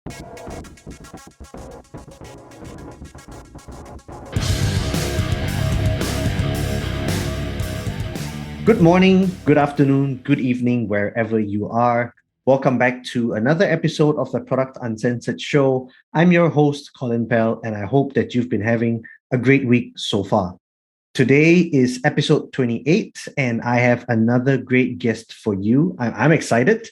Good morning, good afternoon, good evening, wherever you are. Welcome back to another episode of the Product Uncensored show. I'm your host, Colin Pell, and I hope that you've been having a great week so far. Today is episode 28, and I have another great guest for you. I'm excited,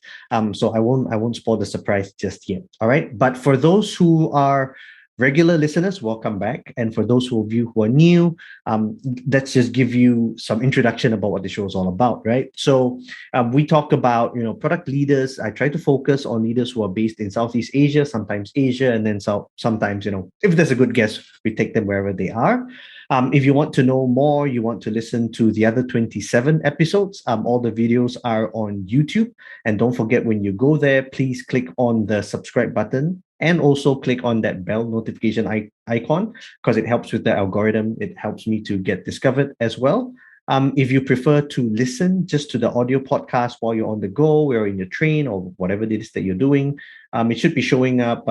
so I won't spoil the surprise just yet. All right, but for those who are regular listeners, welcome back, and for those of you who are new, let's just give you some introduction about what the show is all about. Right, so we talk about product leaders. I try to focus on leaders who are based in Southeast Asia, sometimes Asia, and then sometimes if there's a good guest, we take them wherever they are. If you want to know more, you want to listen to the other 27 episodes, all the videos are on YouTube. And don't forget, when you go there, please click on the subscribe button and also click on that bell notification icon because it helps with the algorithm. It helps me to get discovered as well. If you prefer to listen just to the audio podcast while you're on the go or in your train or whatever it is that you're doing, it should be showing up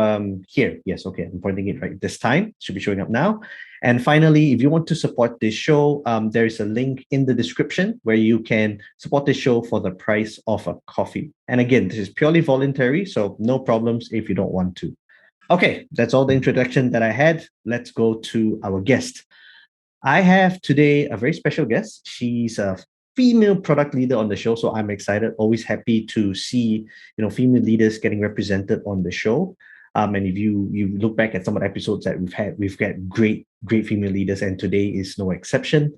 here. Yes, okay, I'm pointing it right this time. It should be showing up now. And finally, if you want to support this show, there is a link in the description where you can support this show for the price of a coffee. And again, this is purely voluntary, so no problems if you don't want to. Okay, that's all the introduction that I had. Let's go to our guest. I have today a very special guest. She's a female product leader on the show, so I'm excited. Always happy to see female leaders getting represented on the show. And if you look back at some of the episodes that we've got great female leaders, and today is no exception.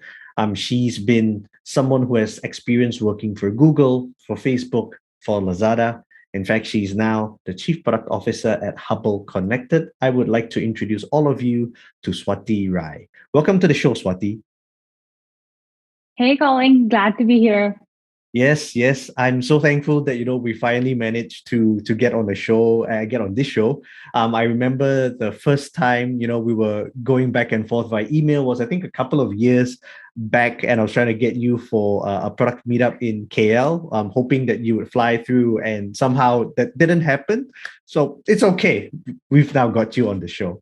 She's been someone who has experience working for Google, for Facebook, for Lazada. In fact, she's now the Chief Product Officer at Hubble Connected. I would like to introduce all of you to Swati Rai. Welcome to the show, Swati. Hey, Colin, glad to be here. Yes. I'm so thankful that we finally managed to get on the show, get on this show. I remember the first time we were going back and forth by email was I think a couple of years back, and I was trying to get you for a product meetup in KL. Hoping that you would fly through, and somehow that didn't happen. So it's okay. We've now got you on the show.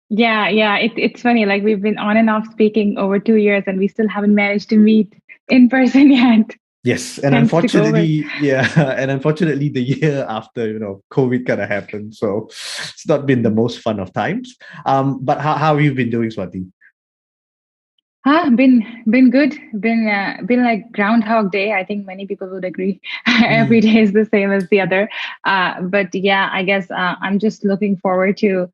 Yeah. It's funny. Like we've been on and off speaking over 2 years, and we still haven't managed to meet in person yet. Yes, and Thanks to COVID. unfortunately, the year after COVID kind of happened, so it's not been the most fun of times. But how have you been doing, Swati? Been good. Been like Groundhog Day. I think many people would agree. Every day is the same as the other. But yeah, I guess I'm just looking forward to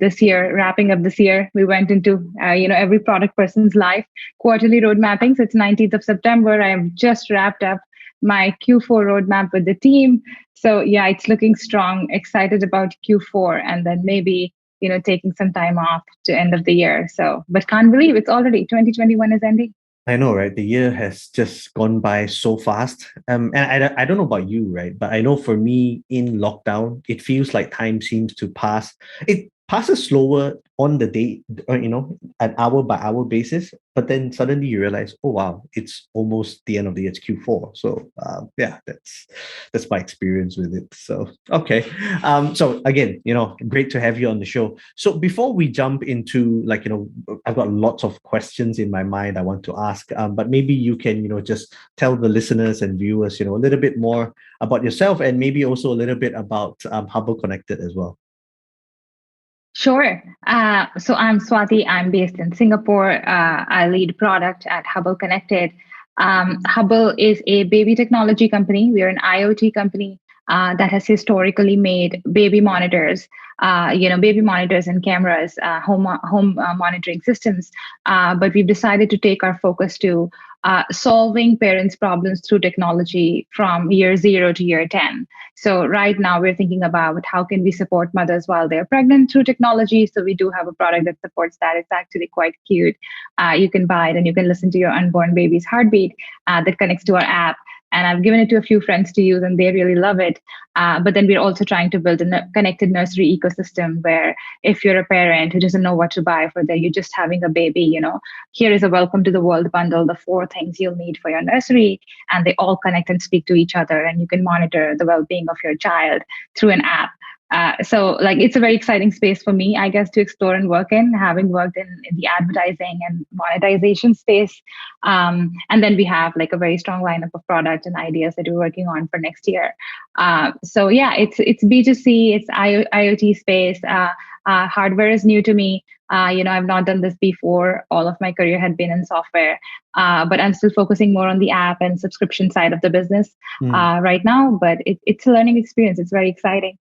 this year, wrapping up this year. We went into every product person's life quarterly road mapping. So it's 19th of September. I have just wrapped up my Q4 roadmap with the team. So yeah, it's looking strong. Excited about Q4, and then maybe taking some time off to end of the year. So, but can't believe it's already 2021 is ending. I know, right? The year has just gone by so fast. And I don't know about you, right? But I know for me in lockdown, it feels like time seems to pass. It passes slower on the day, an hour by hour basis. But then suddenly you realize, oh wow, it's almost the end of the year. It's Q4. So yeah, that's my experience with it. So okay. So again, great to have you on the show. So before we jump into I've got lots of questions in my mind I want to ask. But maybe you can, just tell the listeners and viewers, a little bit more about yourself, and maybe also a little bit about Hubble Connected as well. Sure. So I'm Swati. I'm based in Singapore. I lead product at Hubble Connected. Hubble is a baby technology company. We are an IoT company that has historically made baby monitors, baby monitors and cameras, home monitoring systems. But we've decided to take our focus to solving parents' problems through technology from year 0 to year 10. So right now we're thinking about how can we support mothers while they're pregnant through technology. So we do have a product that supports that. It's actually quite cute. You can buy it and you can listen to your unborn baby's heartbeat that connects to our app. and I've given it to a few friends to use, and they really love it. But then we're also trying to build a connected nursery ecosystem where if you're a parent who doesn't know what to buy for you're just having a baby, here is a welcome to the world bundle, the 4 things you'll need for your nursery, and they all connect and speak to each other, and you can monitor the well-being of your child through an app. So like it's a very exciting space for me, I guess, to explore and work in, having worked in the advertising and monetization space. And then we have like a very strong lineup of products and ideas that we're working on for next year. So yeah, it's B2C, it's IoT space. Hardware is new to me. I've not done this before. All of my career had been in software, but I'm still focusing more on the app and subscription side of the business right now. But it's a learning experience. It's very exciting.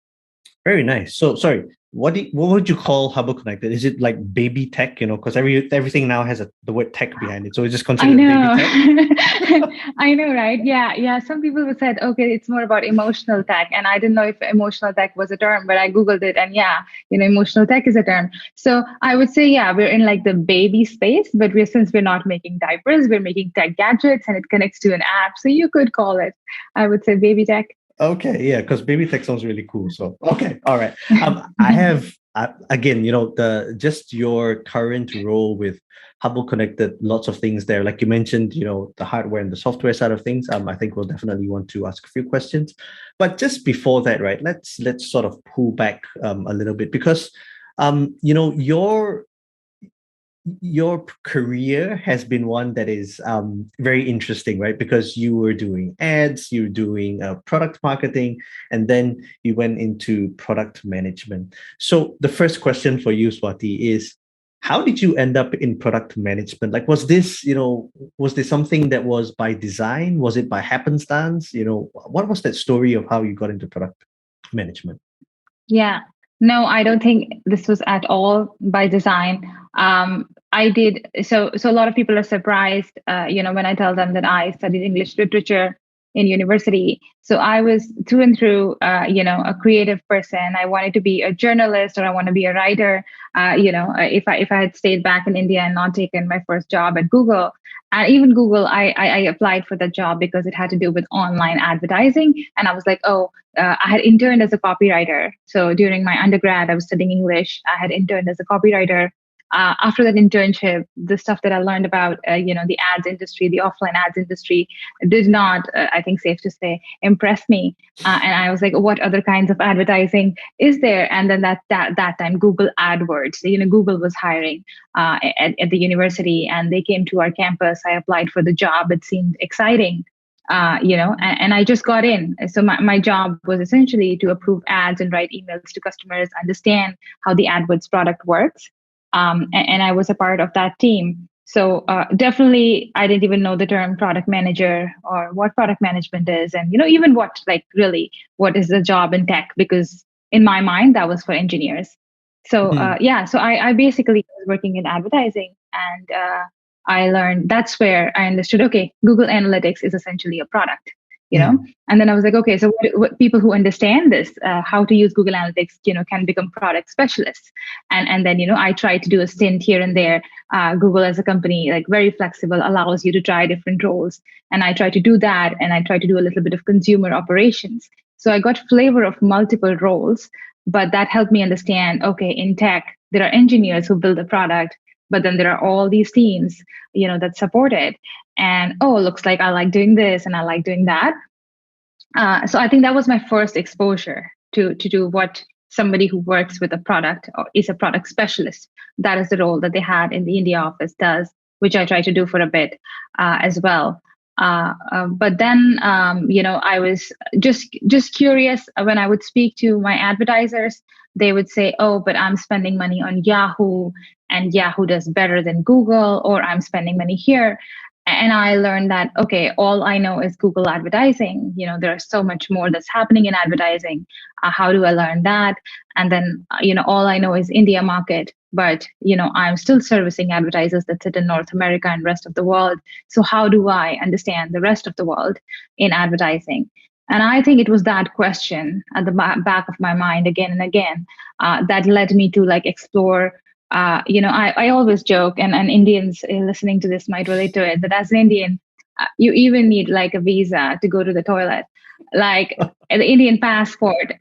Very nice. So, sorry, what would you call Hubble Connected? Is it like baby tech? Because everything now has the word tech behind it. So it's just considered baby tech. I know, right? Yeah. Some people have said, okay, it's more about emotional tech, and I didn't know if emotional tech was a term, but I googled it, and yeah, emotional tech is a term. So I would say, yeah, we're in like the baby space, but since we're not making diapers, we're making tech gadgets, and it connects to an app. So you could call it, I would say, baby tech. Okay, yeah, because baby tech sounds really cool. So, okay, all right. I have again, just your current role with Hubble Connected, lots of things there. Like you mentioned, the hardware and the software side of things. I think we'll definitely want to ask a few questions. But just before that, right? Let's sort of pull back a little bit because, your career has been one that is very interesting, right? Because you were doing ads, you were doing product marketing, and then you went into product management. So the first question for you, Swati, is how did you end up in product management? Like, was this something that was by design? Was it by happenstance? What was that story of how you got into product management? Yeah. No, I don't think this was at all by design. I did so. A lot of people are surprised, when I tell them that I studied English literature in university. So I was through and through, a creative person. I wanted to be a journalist or I want to be a writer. If I had stayed back in India and not taken my first job at Google, and even Google, I applied for the job because it had to do with online advertising, and I was like, oh. I had interned as a copywriter. So during my undergrad, I was studying English. I had interned as a copywriter. After that internship, the stuff that I learned about, the ads industry, the offline ads industry, did not, I think, safe to say, impress me. And I was like, what other kinds of advertising is there? And then that time, Google AdWords, Google was hiring at the university, and they came to our campus. I applied for the job. It seemed exciting. And I just got in. So my job was essentially to approve ads and write emails to customers, understand how the AdWords product works. And I was a part of that team. So definitely, I didn't even know the term product manager or what product management is. And, even what is the job in tech? Because in my mind, that was for engineers. So, so I basically was working in advertising, and I learned, that's where I understood, okay, Google Analytics is essentially a product, and then I was like, okay, so what people who understand this, how to use Google Analytics, can become product specialists. And then, I tried to do a stint here and there. Google as a company, like very flexible, allows you to try different roles. And I tried to do that. And I tried to do a little bit of consumer operations. So I got flavor of multiple roles, but that helped me understand, okay, in tech, there are engineers who build a product, but then there are all these teams, that support it. And, looks like I like doing this and I like doing that. So I think that was my first exposure to do what somebody who works with a product or is a product specialist. That is the role that they had in the India office does, which I try to do for a bit as well. But then, I was just curious when I would speak to my advertisers. They would say, oh, but I'm spending money on Yahoo, and Yahoo does better than Google, or I'm spending money here. And I learned that, okay, all I know is Google advertising. There's so much more that's happening in advertising. How do I learn that? And then, all I know is India market. But, I'm still servicing advertisers that sit in North America and rest of the world. So how do I understand the rest of the world in advertising? And I think it was that question at the back of my mind again and again that led me to explore. I always joke, and Indians listening to this might relate to it, that as an Indian, You even need like a visa to go to the toilet. Like the Indian passport,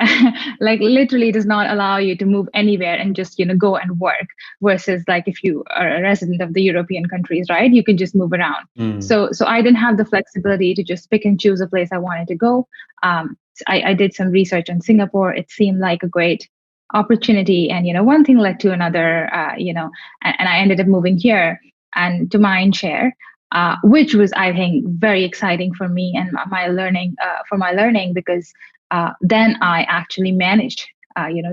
like literally does not allow you to move anywhere and just, go and work. Versus like if you are a resident of the European countries, right? You can just move around. Mm. So I didn't have the flexibility to just pick and choose a place I wanted to go. I did some research on Singapore. It seemed like a great opportunity, and one thing led to another. And I ended up moving here and to Mindshare, which was, I think, very exciting for me and my learning, because then I actually managed,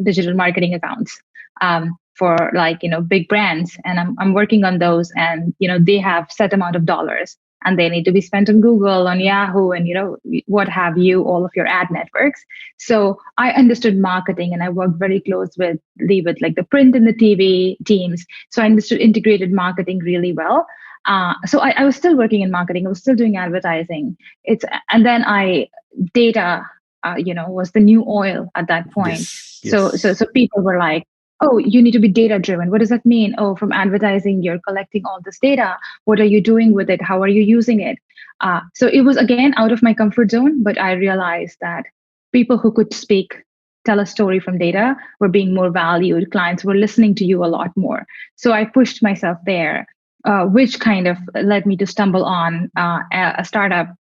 digital marketing accounts for like, big brands, and I'm working on those, and they have set amount of dollars, and they need to be spent on Google, on Yahoo, and what have you, all of your ad networks. So I understood marketing, and I worked very close with like the print and the TV teams. So I understood integrated marketing really well. So I was still working in marketing. I was still doing advertising. And then data, was the new oil at that point. Yes, So yes. people were like, oh, you need to be data driven. What does that mean? Oh, from advertising, you're collecting all this data. What are you doing with it? How are you using it? So it was again out of my comfort zone, but I realized that people who could tell a story from data were being more valued. Clients were listening to you a lot more. So I pushed myself there, which kind of led me to stumble on a startup,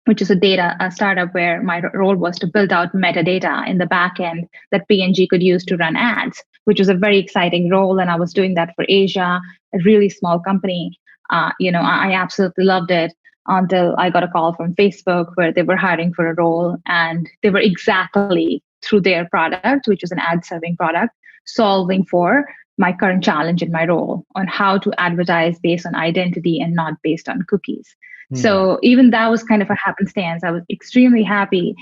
which is a startup where my role was to build out metadata in the back end that P&G could use to run ads, which was a very exciting role. And I was doing that for Asia, a really small company. I absolutely loved it until I got a call from Facebook where they were hiring for a role, and they were exactly through their product, which was an ad serving product, solving for my current challenge in my role on how to advertise based on identity and not based on cookies. Mm. So even that was kind of a happenstance. I was extremely happy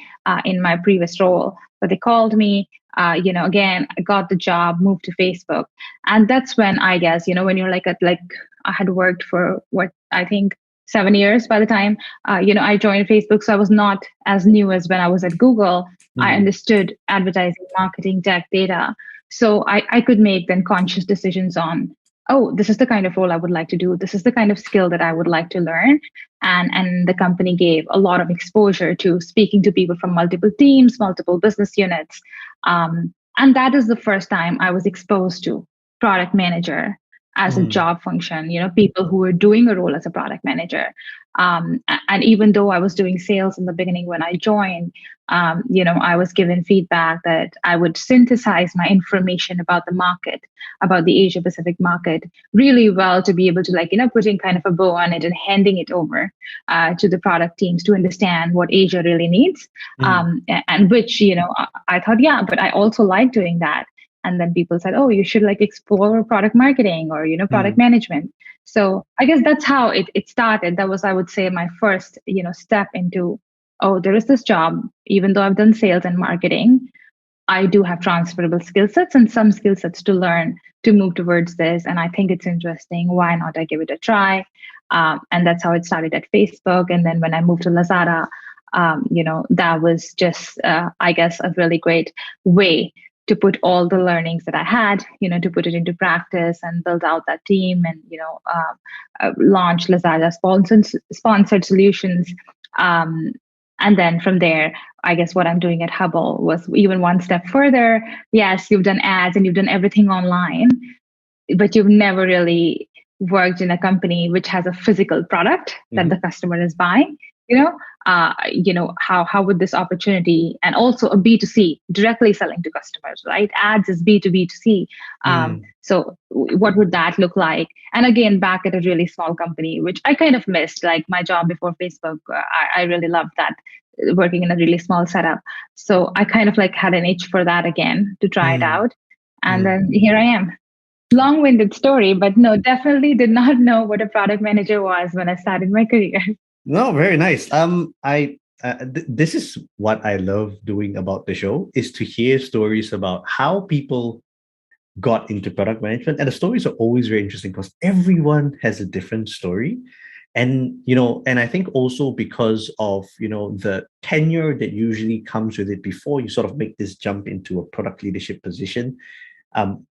in my previous role, but they called me. Again, I got the job, moved to Facebook, and that's when I guess when you're like I had worked for what I think 7 years by the time I joined Facebook, so I was not as new as when I was at Google. I Mm. understood advertising, marketing, tech, data, so I could make then conscious decisions on, oh, this is the kind of role I would like to do. This is the kind of skill that I would like to learn. And the company gave a lot of exposure to speaking to people from multiple teams, multiple business units. And that is the first time I was exposed to product manager as a Mm. job function, people who were doing a role as a product manager. And even though I was doing sales in the beginning when I joined, I was given feedback that I would synthesize my information about the market, about the Asia Pacific market really well to be able to putting kind of a bow on it and handing it over to the product teams to understand what Asia really needs. Mm. And which, I thought, yeah, but I also like doing that. And then people said, oh, you should like explore product marketing or, product Mm. management. So I guess that's how it started. That was, I would say, my first, step into, oh, there is this job, even though I've done sales and marketing, I do have transferable skill sets and some skill sets to learn to move towards this. And I think it's interesting. Why not? I give it a try. And that's how it started at Facebook. And then when I moved to Lazada, that was just, I guess, a really great way to put all the learnings that I had, to put it into practice and build out that team and, launch Lazada sponsored solutions. Um, and then from there, I guess what I'm doing at Hubble was even one step further. Yes, you've done ads and you've done everything online, but you've never really worked in a company which has a physical product that Mhm. the customer is buying. How would this opportunity, and also a B2C directly selling to customers, right? Ads is B2B2C. Mm. So what would that look like? And again, back at a really small company, which I kind of missed, like my job before Facebook, I really loved that, working in a really small setup. So I kind of like had an itch for that again to try it Mm. out. And Mm. then here I am. Long-winded story, but no, definitely did not know what a product manager was when I started my career. No, very nice. This is what I love doing about the show is to hear stories about how people got into product management, and the stories are always very interesting because everyone has a different story. And and I think also because of the tenure that usually comes with it before you sort of make this jump into a product leadership position.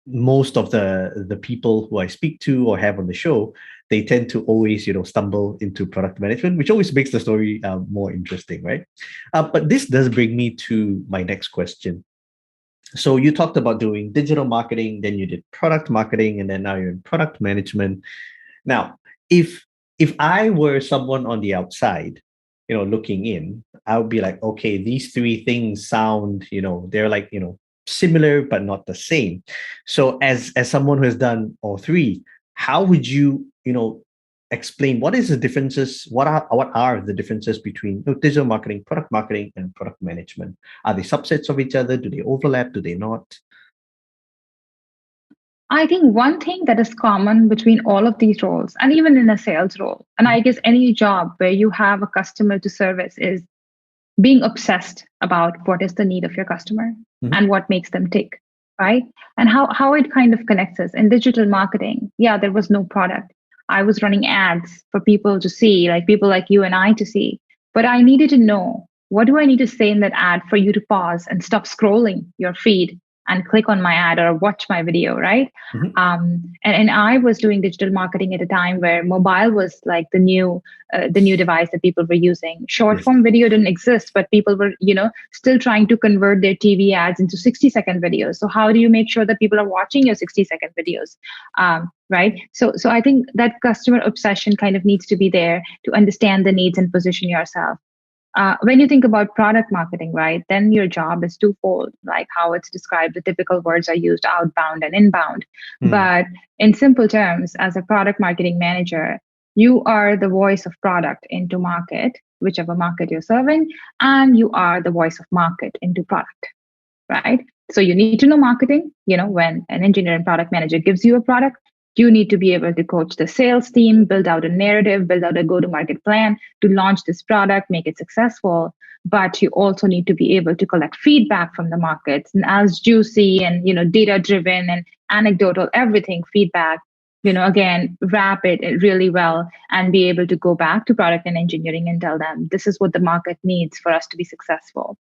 Most of the people who I speak to or have on the show, they tend to always, stumble into product management, which always makes the story more interesting, right? But this does bring me to my next question. So you talked about doing digital marketing, then you did product marketing, and then now you're in product management. Now, if I were someone on the outside, looking in, I would be like, okay, these three things sound, they're like, similar but not the same. So as someone who has done all three, how would you, explain what is the differences? What are the differences between digital marketing, product marketing, and product management? Are they subsets of each other? Do they overlap? Do they not? I think one thing that is common between all of these roles, and even in a sales role, and I guess any job where you have a customer to service, is being obsessed about what is the need of your customer Mhm. and what makes them tick, right? And how it kind of connects us. In digital marketing, yeah, there was no product. I was running ads for people to see, like people like you and I to see. But I needed to know, what do I need to say in that ad for you to pause and stop scrolling your feed and click on my ad or watch my video, right? Mhm. And I was doing digital marketing at a time where mobile was like the new device that people were using. Short Yes. form video didn't exist, but people were, still trying to convert their TV ads into 60-second videos. So how do you make sure that people are watching your 60-second videos? Right. So I think that customer obsession kind of needs to be there to understand the needs and position yourself. When you think about product marketing, right, then your job is twofold, like how it's described. The typical words are used outbound and inbound. Mm. But in simple terms, as a product marketing manager, you are the voice of product into market, whichever market you're serving, and you are the voice of market into product, right? So you need to know marketing. When an engineer and product manager gives you a product, you need to be able to coach the sales team, build out a narrative, build out a go to market plan to launch this product, make it successful. But you also need to be able to collect feedback from the markets, and as juicy and data driven and anecdotal everything feedback, again, wrap it really well and be able to go back to product and engineering and tell them this is what the market needs for us to be successful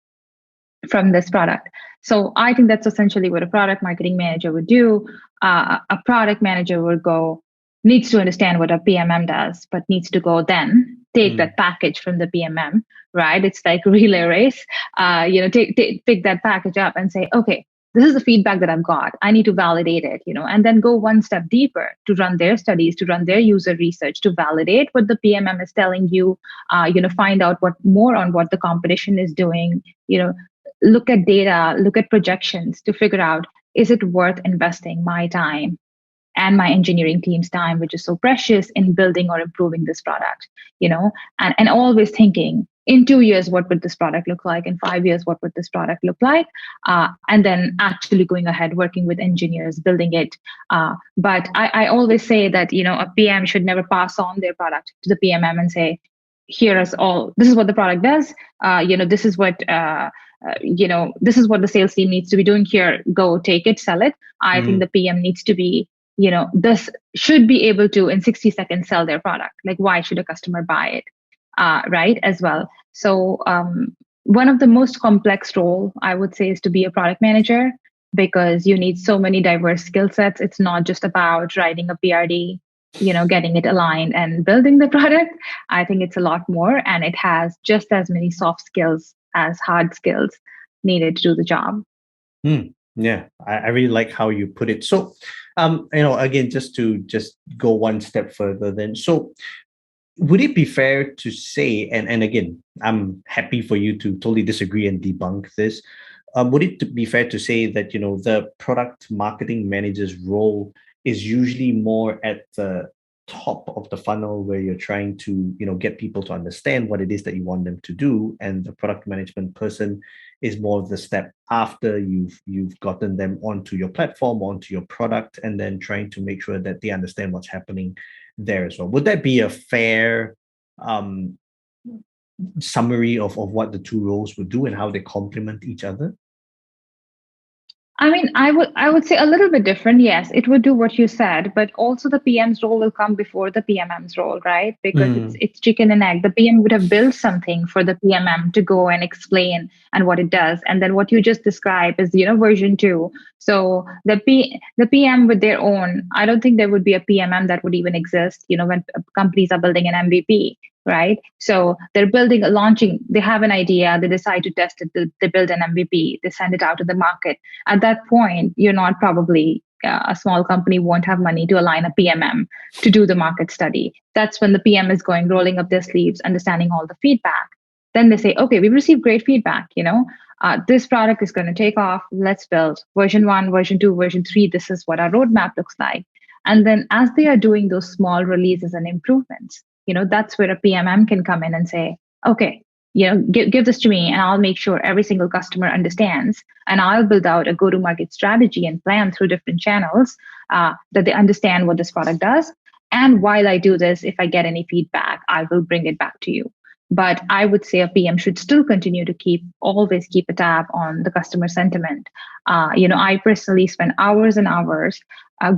from this product. So I think that's essentially what a product marketing manager would do. A product manager would go, needs to understand what a PMM does, but needs to go then take Mm. that package from the PMM, right? It's like relay race. Pick that package up and say, okay, this is the feedback that I've got. I need to validate it, and then go one step deeper to run their studies, to run their user research, to validate what the PMM is telling you, find out what more on what the competition is doing, look at data, look at projections to figure out, is it worth investing my time and my engineering team's time, which is so precious, in building or improving this product, and always thinking, in 2 years, what would this product look like? In 5 years, what would this product look like? And then actually going ahead, working with engineers, building it. But I always say that, a PM should never pass on their product to the PMM and say, here is all, this is what the product does. This is what, this is what the sales team needs to be doing here. Go take it, sell it. I think Mm. the PM needs to be, this should be able to in 60 seconds sell their product. Like, why should a customer buy it? Right, as well. So one of the most complex role I would say is to be a product manager, because you need so many diverse skill sets. It's not just about writing a PRD, getting it aligned and building the product. I think it's a lot more, and it has just as many soft skills as hard skills needed to do the job. Yeah, I really like how you put it. So, again, just go one step further then. So, would it be fair to say, and again, I'm happy for you to totally disagree and debunk this. Would it be fair to say that, the product marketing manager's role is usually more at the top of the funnel, where you're trying to, get people to understand what it is that you want them to do, and the product management person is more of the step after you've gotten them onto your platform, onto your product, and then trying to make sure that they understand what's happening there as well. Would that be a fair um, summary of what the two roles would do and how they complement each other? I mean, I would say a little bit different. Yes, it would do what you said, but also the PM's role will come before the PMM's role, right? Because it's Mm, it's chicken and egg. The PM would have built something for the PMM to go and explain and what it does, and then what you just described is version two. So the PM with their own, I don't think there would be a PMM that would even exist. When companies are building an MVP. Right. So they're launching, they have an idea, they decide to test it, they build an MVP, they send it out to the market. At that point, you're not probably a small company won't have money to align a PMM to do the market study. That's when the PM is going, rolling up their sleeves, understanding all the feedback. Then they say, okay, we've received great feedback. This product is going to take off. Let's build version one, version two, version three. This is what our roadmap looks like. And then as they are doing those small releases and improvements, that's where a PMM can come in and say, okay, give this to me and I'll make sure every single customer understands, and I'll build out a go-to-market strategy and plan through different channels that they understand what this product does. And while I do this, if I get any feedback, I will bring it back to you. But I would say a PM should still continue to always keep a tab on the customer sentiment. I personally spend hours and hours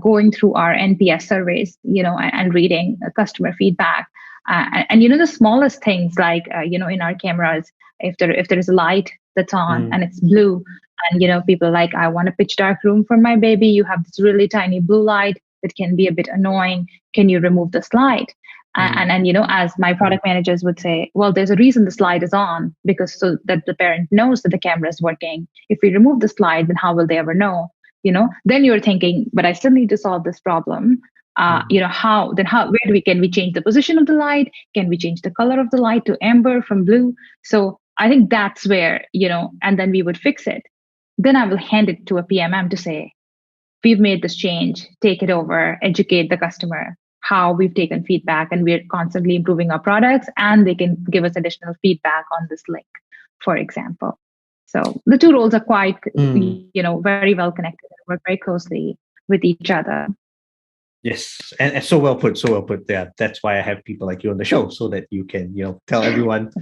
going through our NPS surveys, and reading customer feedback. And the smallest things like in our cameras, if there is a light that's on mm, and it's blue, and people are like, I want a pitch dark room for my baby, you have this really tiny blue light that can be a bit annoying, can you remove this light? mm, And as my product managers would say, well, there's a reason the slide is on, because so that the parent knows that the camera is working. If we remove the slide, then how will they ever know? Then you're thinking, but I still need to solve this problem. mm, Where can we change the position of the light? Can we change the color of the light to amber from blue? So I think that's where, and then we would fix it. Then I will hand it to a PMM to say, we've made this change, take it over, educate the customer how we've taken feedback, and we're constantly improving our products, and they can give us additional feedback on this link, for example. So the two roles are quite, mm. very well connected and work very closely with each other. Yes, and so well put, so well put. Yeah, that's why I have people like you on the show so that you can, tell everyone,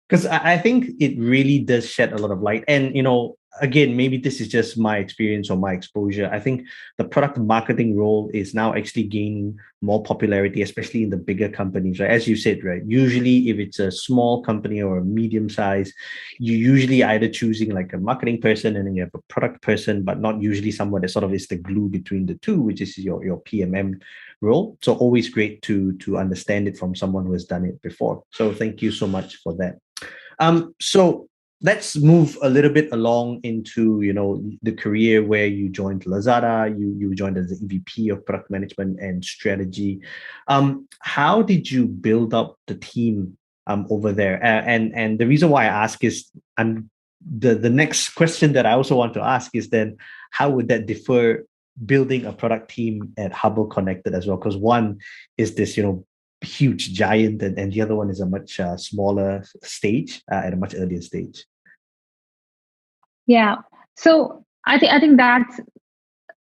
because I think it really does shed a lot of light. And again, maybe this is just my experience or my exposure. I think the product marketing role is now actually gaining more popularity, especially in the bigger companies, right? As you said, right? Usually, if it's a small company or a medium size, you usually either choosing like a marketing person and then you have a product person, but not usually someone that sort of is the glue between the two, which is your PMM role. So always great to understand it from someone who has done it before. So thank you so much for that. So let's move a little bit along into the career where you joined Lazada. You joined as the EVP of product management and strategy. How did you build up the team over there? And the reason why I ask is the next question that I also want to ask is then how would that differ building a product team at Hubble Connected as well? Because one is this huge giant, and the other one is a much smaller stage at a much earlier stage. Yeah. So I think that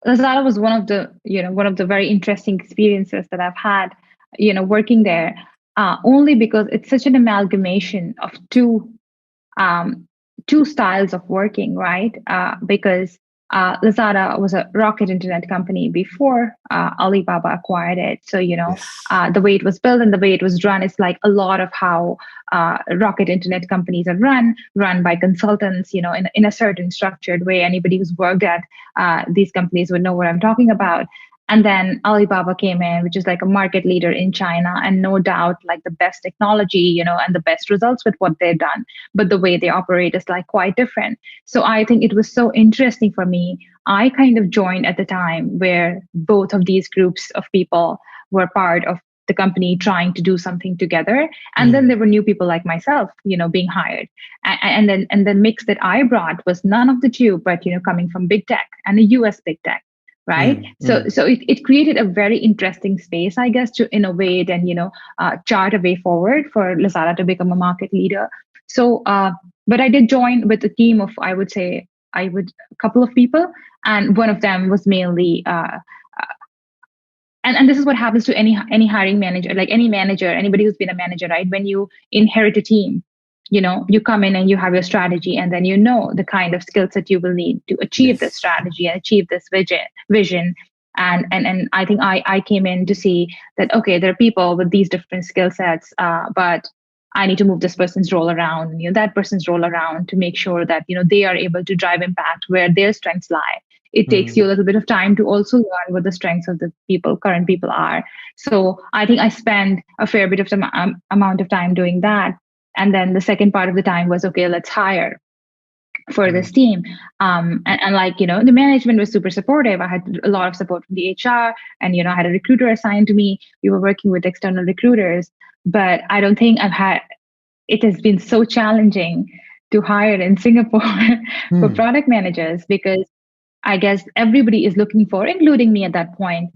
Lazada was one of the very interesting experiences that I've had, working there. Only because it's such an amalgamation of um, two styles of working, right? Because Lazada was a rocket internet company before Alibaba acquired it. So, Yes. the way it was built and the way it was run is like a lot of how rocket internet companies are run by consultants, in a certain structured way. Anybody who's worked at these companies would know what I'm talking about. And then Alibaba came in, which is like a market leader in China, and no doubt like the best technology, and the best results with what they've done. But the way they operate is like quite different. So I think it was so interesting for me. I kind of joined at the time where both of these groups of people were part of the company trying to do something together. And then Mm, there were new people like myself, being hired. And the mix that I brought was none of the two, but coming from big tech and a US big tech, right? mm, mm, So it created a very interesting space, I guess, to innovate and chart a way forward for Lazada to become a market leader. So but I did join with a team of, I would say, a couple of people, and one of them was mainly and this is what happens to any hiring manager, like any manager, anybody who's been a manager, right? When you inherit a team, you come in and you have your strategy, and then the kind of skills that you will need to achieve this Yes. strategy and achieve this vision. And I think I came in to see that, okay, there are people with these different skill sets, but I need to move this person's role around, that person's role around, to make sure that they are able to drive impact where their strengths lie. It takes you a Mm, little bit of time to also learn what the strengths of the current people are. So I think I spend a fair bit of amount of time doing that. And then the second part of the time was, okay, let's hire for this mm, team. And like, the management was super supportive. I had a lot of support from the HR, and, I had a recruiter assigned to me. We were working with external recruiters, but I don't think it has been so challenging to hire in Singapore for mm, product managers, because I guess everybody is looking for, including me at that point.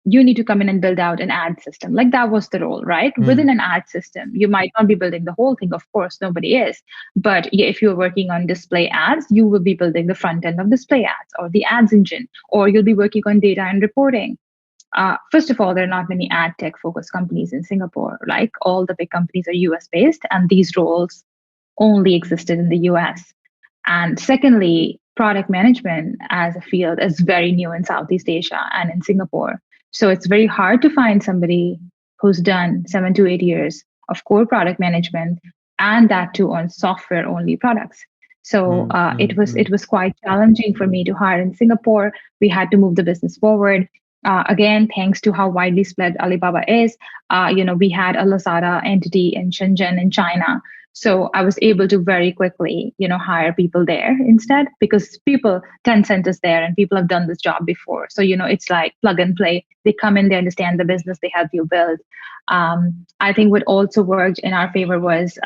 You need to come in and build out an ad system. Like, that was the role, right? Within mm, an ad system, you might not be building the whole thing, of course, nobody is. But yeah, if you're working on display ads, you will be building the front end of display ads or the ads engine, or you'll be working on data and reporting. First of all, there are not many ad tech focused companies in Singapore. Like, all the big companies are US based, and these roles only existed in the US. And secondly, product management as a field is very new in Southeast Asia and in Singapore. So it's very hard to find somebody who's done 7 to 8 years of core product management, and that too on software only products. So mm, it mm, was mm, it was quite challenging for me to hire in Singapore. We had to move the business forward. Again, thanks to how widely spread Alibaba is, we had a Lazada entity in Shenzhen in China, so I was able to very quickly, hire people there instead, because people, Tencent is there and people have done this job before. So, it's like plug and play. They come in, they understand the business, they help you build. I think what also worked in our favor was,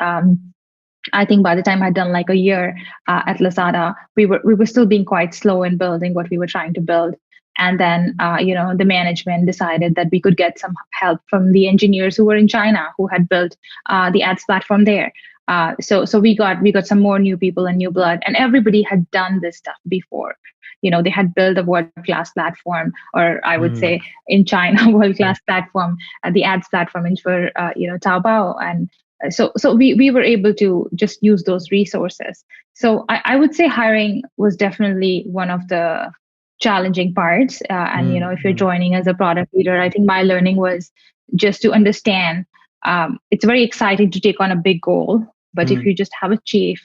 I think by the time I'd done like a year at Lazada, we were still being quite slow in building what we were trying to build. And then, the management decided that we could get some help from the engineers who were in China, who had built the ads platform there. So we got some more new people and new blood, and everybody had done this stuff before. They had built a world class platform, or I would say mm, in China, world class platform, the ads platform for Taobao, and so we were able to just use those resources. So I would say hiring was definitely one of the challenging parts. And mm, if you're mm, joining as a product leader, I think my learning was just to understand, it's very exciting to take on a big goal, but if you mm, just have a chief,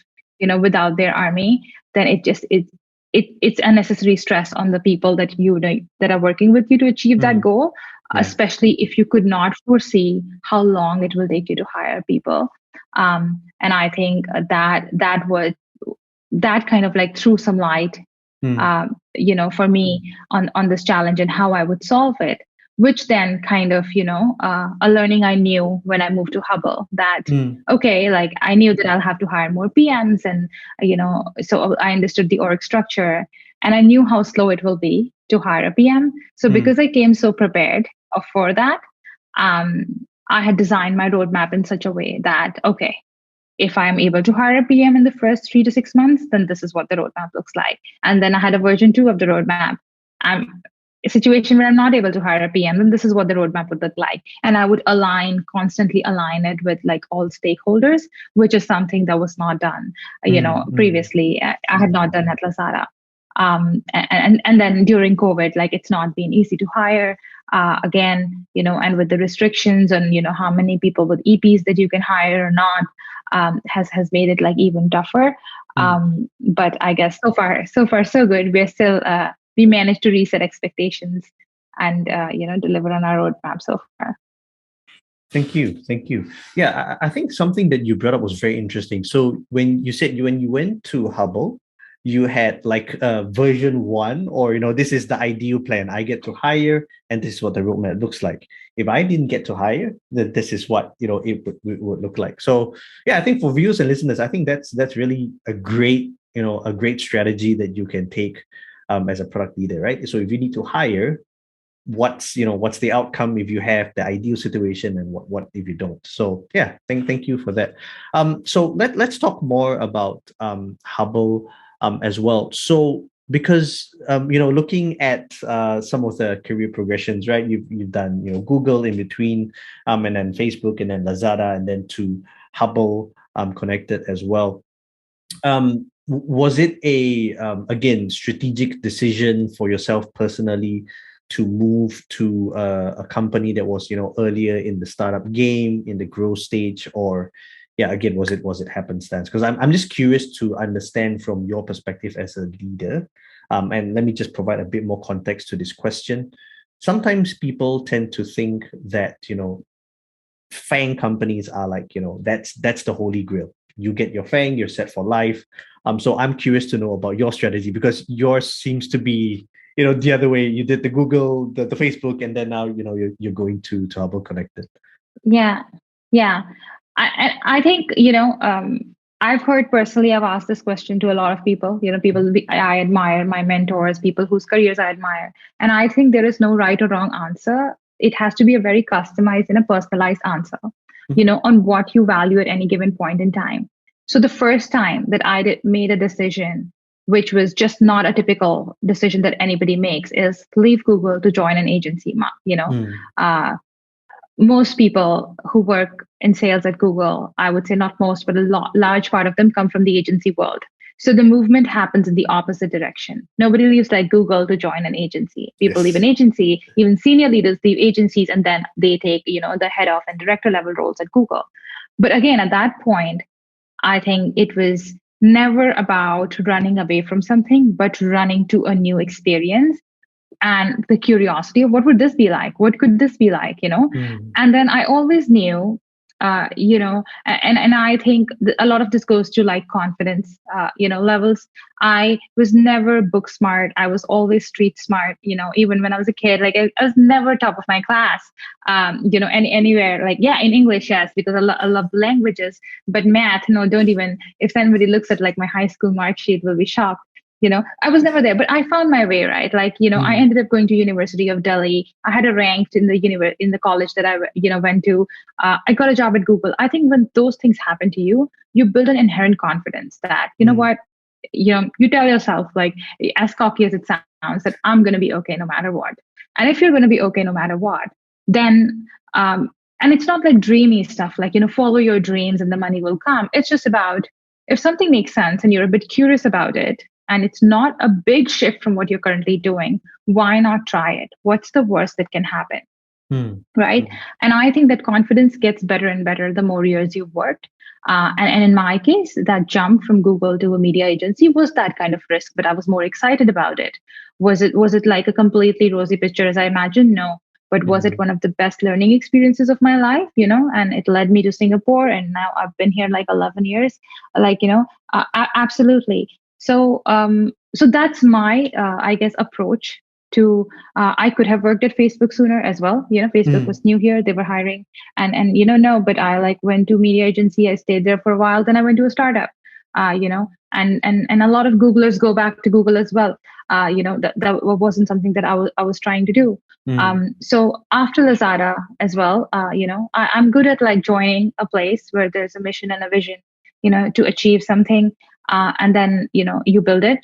without their army, then it's unnecessary stress on the people that are working with you to achieve that mm. goal, Yeah. especially if you could not foresee how long it will take you to hire people. And I think that was that kind of like threw some light, Mm, for me on this challenge and how I would solve it. Which then kind of, a learning I knew when I moved to Hubble, that mm, okay, like I knew that I'll have to hire more PMs, and so I understood the org structure, and I knew how slow it will be to hire a PM. So mm, because I came so prepared for that, um, I had designed my roadmap in such a way that, okay, if I'm able to hire a PM in the first 3 to 6 months, then this is what the roadmap looks like. And then I had a version 2 of the roadmap. I'm a situation where I'm not able to hire a PM, then this is what the roadmap would look like. And I would constantly align it with like all stakeholders, which is something that was not done, mm, mm, previously. I had not done at Lazada. And then during COVID, like it's not been easy to hire. Again, and with the restrictions on, how many people with EPs that you can hire or not, has made it like even tougher. mm. But I guess so far so good. We're still we managed to reset expectations and deliver on our roadmap so far. Thank you. Thank you. Yeah, I think something that you brought up was very interesting. So when you said when you went to Hubble, you had like version one, or this is the ideal plan. I get to hire, and this is what the roadmap looks like. If I didn't get to hire, then this is what it would look like. So yeah, I think for viewers and listeners, I think that's really a great strategy that you can take as a product leader, right? So if you need to hire, what's the outcome if you have the ideal situation, and what if you don't. So yeah, thank you for that. So let's talk more about Hubble as well. So because looking at some of the career progressions, right, you've done Google in between, and then Facebook, and then Lazada, and then to Hubble. Connected as well. Was it a again strategic decision for yourself personally to move to a company that was earlier in the startup game, in the growth stage, or yeah, again, was it happenstance? Because I'm just curious to understand from your perspective as a leader. And let me just provide a bit more context to this question. Sometimes people tend to think that FAANG companies are like, that's the holy grail. You get your FAANG, you're set for life. So I'm curious to know about your strategy, because yours seems to be, the other way. You did the Google, the Facebook, and then now, you're going to Hubble Connected. Yeah, yeah. I think, I've heard personally, I've asked this question to a lot of people, people I admire, my mentors, people whose careers I admire. And I think there is no right or wrong answer. It has to be a very customized and a personalized answer, on what you value at any given point in time. So the first time that made a decision, which was just not a typical decision that anybody makes, is leave Google to join an agency. Mm, Uh, Most people who work in sales at Google, I would say not most, but large part of them come from the agency world. So the movement happens in the opposite direction. Nobody leaves like Google to join an agency. People leave an yes. agency, even senior leaders leave agencies, and then they take, the head of and director level roles at Google. But again, at that point, I think it was never about running away from something, but running to a new experience and the curiosity of what would this be like, what could this be like, Mm, and then I always knew, and I think a lot of this goes to like confidence, levels. I was never book smart. I was always street smart. Even when I was a kid, like I was never top of my class. Anywhere, like, yeah, in English, yes, because I love languages, but math, no, don't even. If somebody looks at like my high school mark sheet, will be shocked. I was never there, but I found my way, right? Like, I mm, ended up going to University of Delhi. I had a rank in the college that I went to. I got a job at Google. I think when those things happen to you, you build an inherent confidence that, mm, what, you tell yourself, like, as cocky as it sounds, that I'm going to be okay no matter what. And if you're going to be okay no matter what, then, and it's not like dreamy stuff, like, follow your dreams and the money will come. It's just about, if something makes sense and you're a bit curious about it, and it's not a big shift from what you're currently doing, why not try it? What's the worst that can happen? mm, Right. mm, And I think that confidence gets better and better the more years you've worked. And in my case, that jump from Google to a media agency was that kind of risk, but I was more excited about it. Was it like a completely rosy picture as I imagined? No. But was it mm, one of the best learning experiences of my life? And it led me to Singapore, and now I've been here like 11 years. Like, absolutely. So that's my, I guess, approach to. I could have worked at Facebook sooner as well. Facebook mm, was new here; they were hiring, and no. But I like went to media agency. I stayed there for a while. Then I went to a startup. And a lot of Googlers go back to Google as well. That wasn't something that I was trying to do. mm, So after Lazada as well, I'm good at like joining a place where there's a mission and a vision, to achieve something, and then you build it.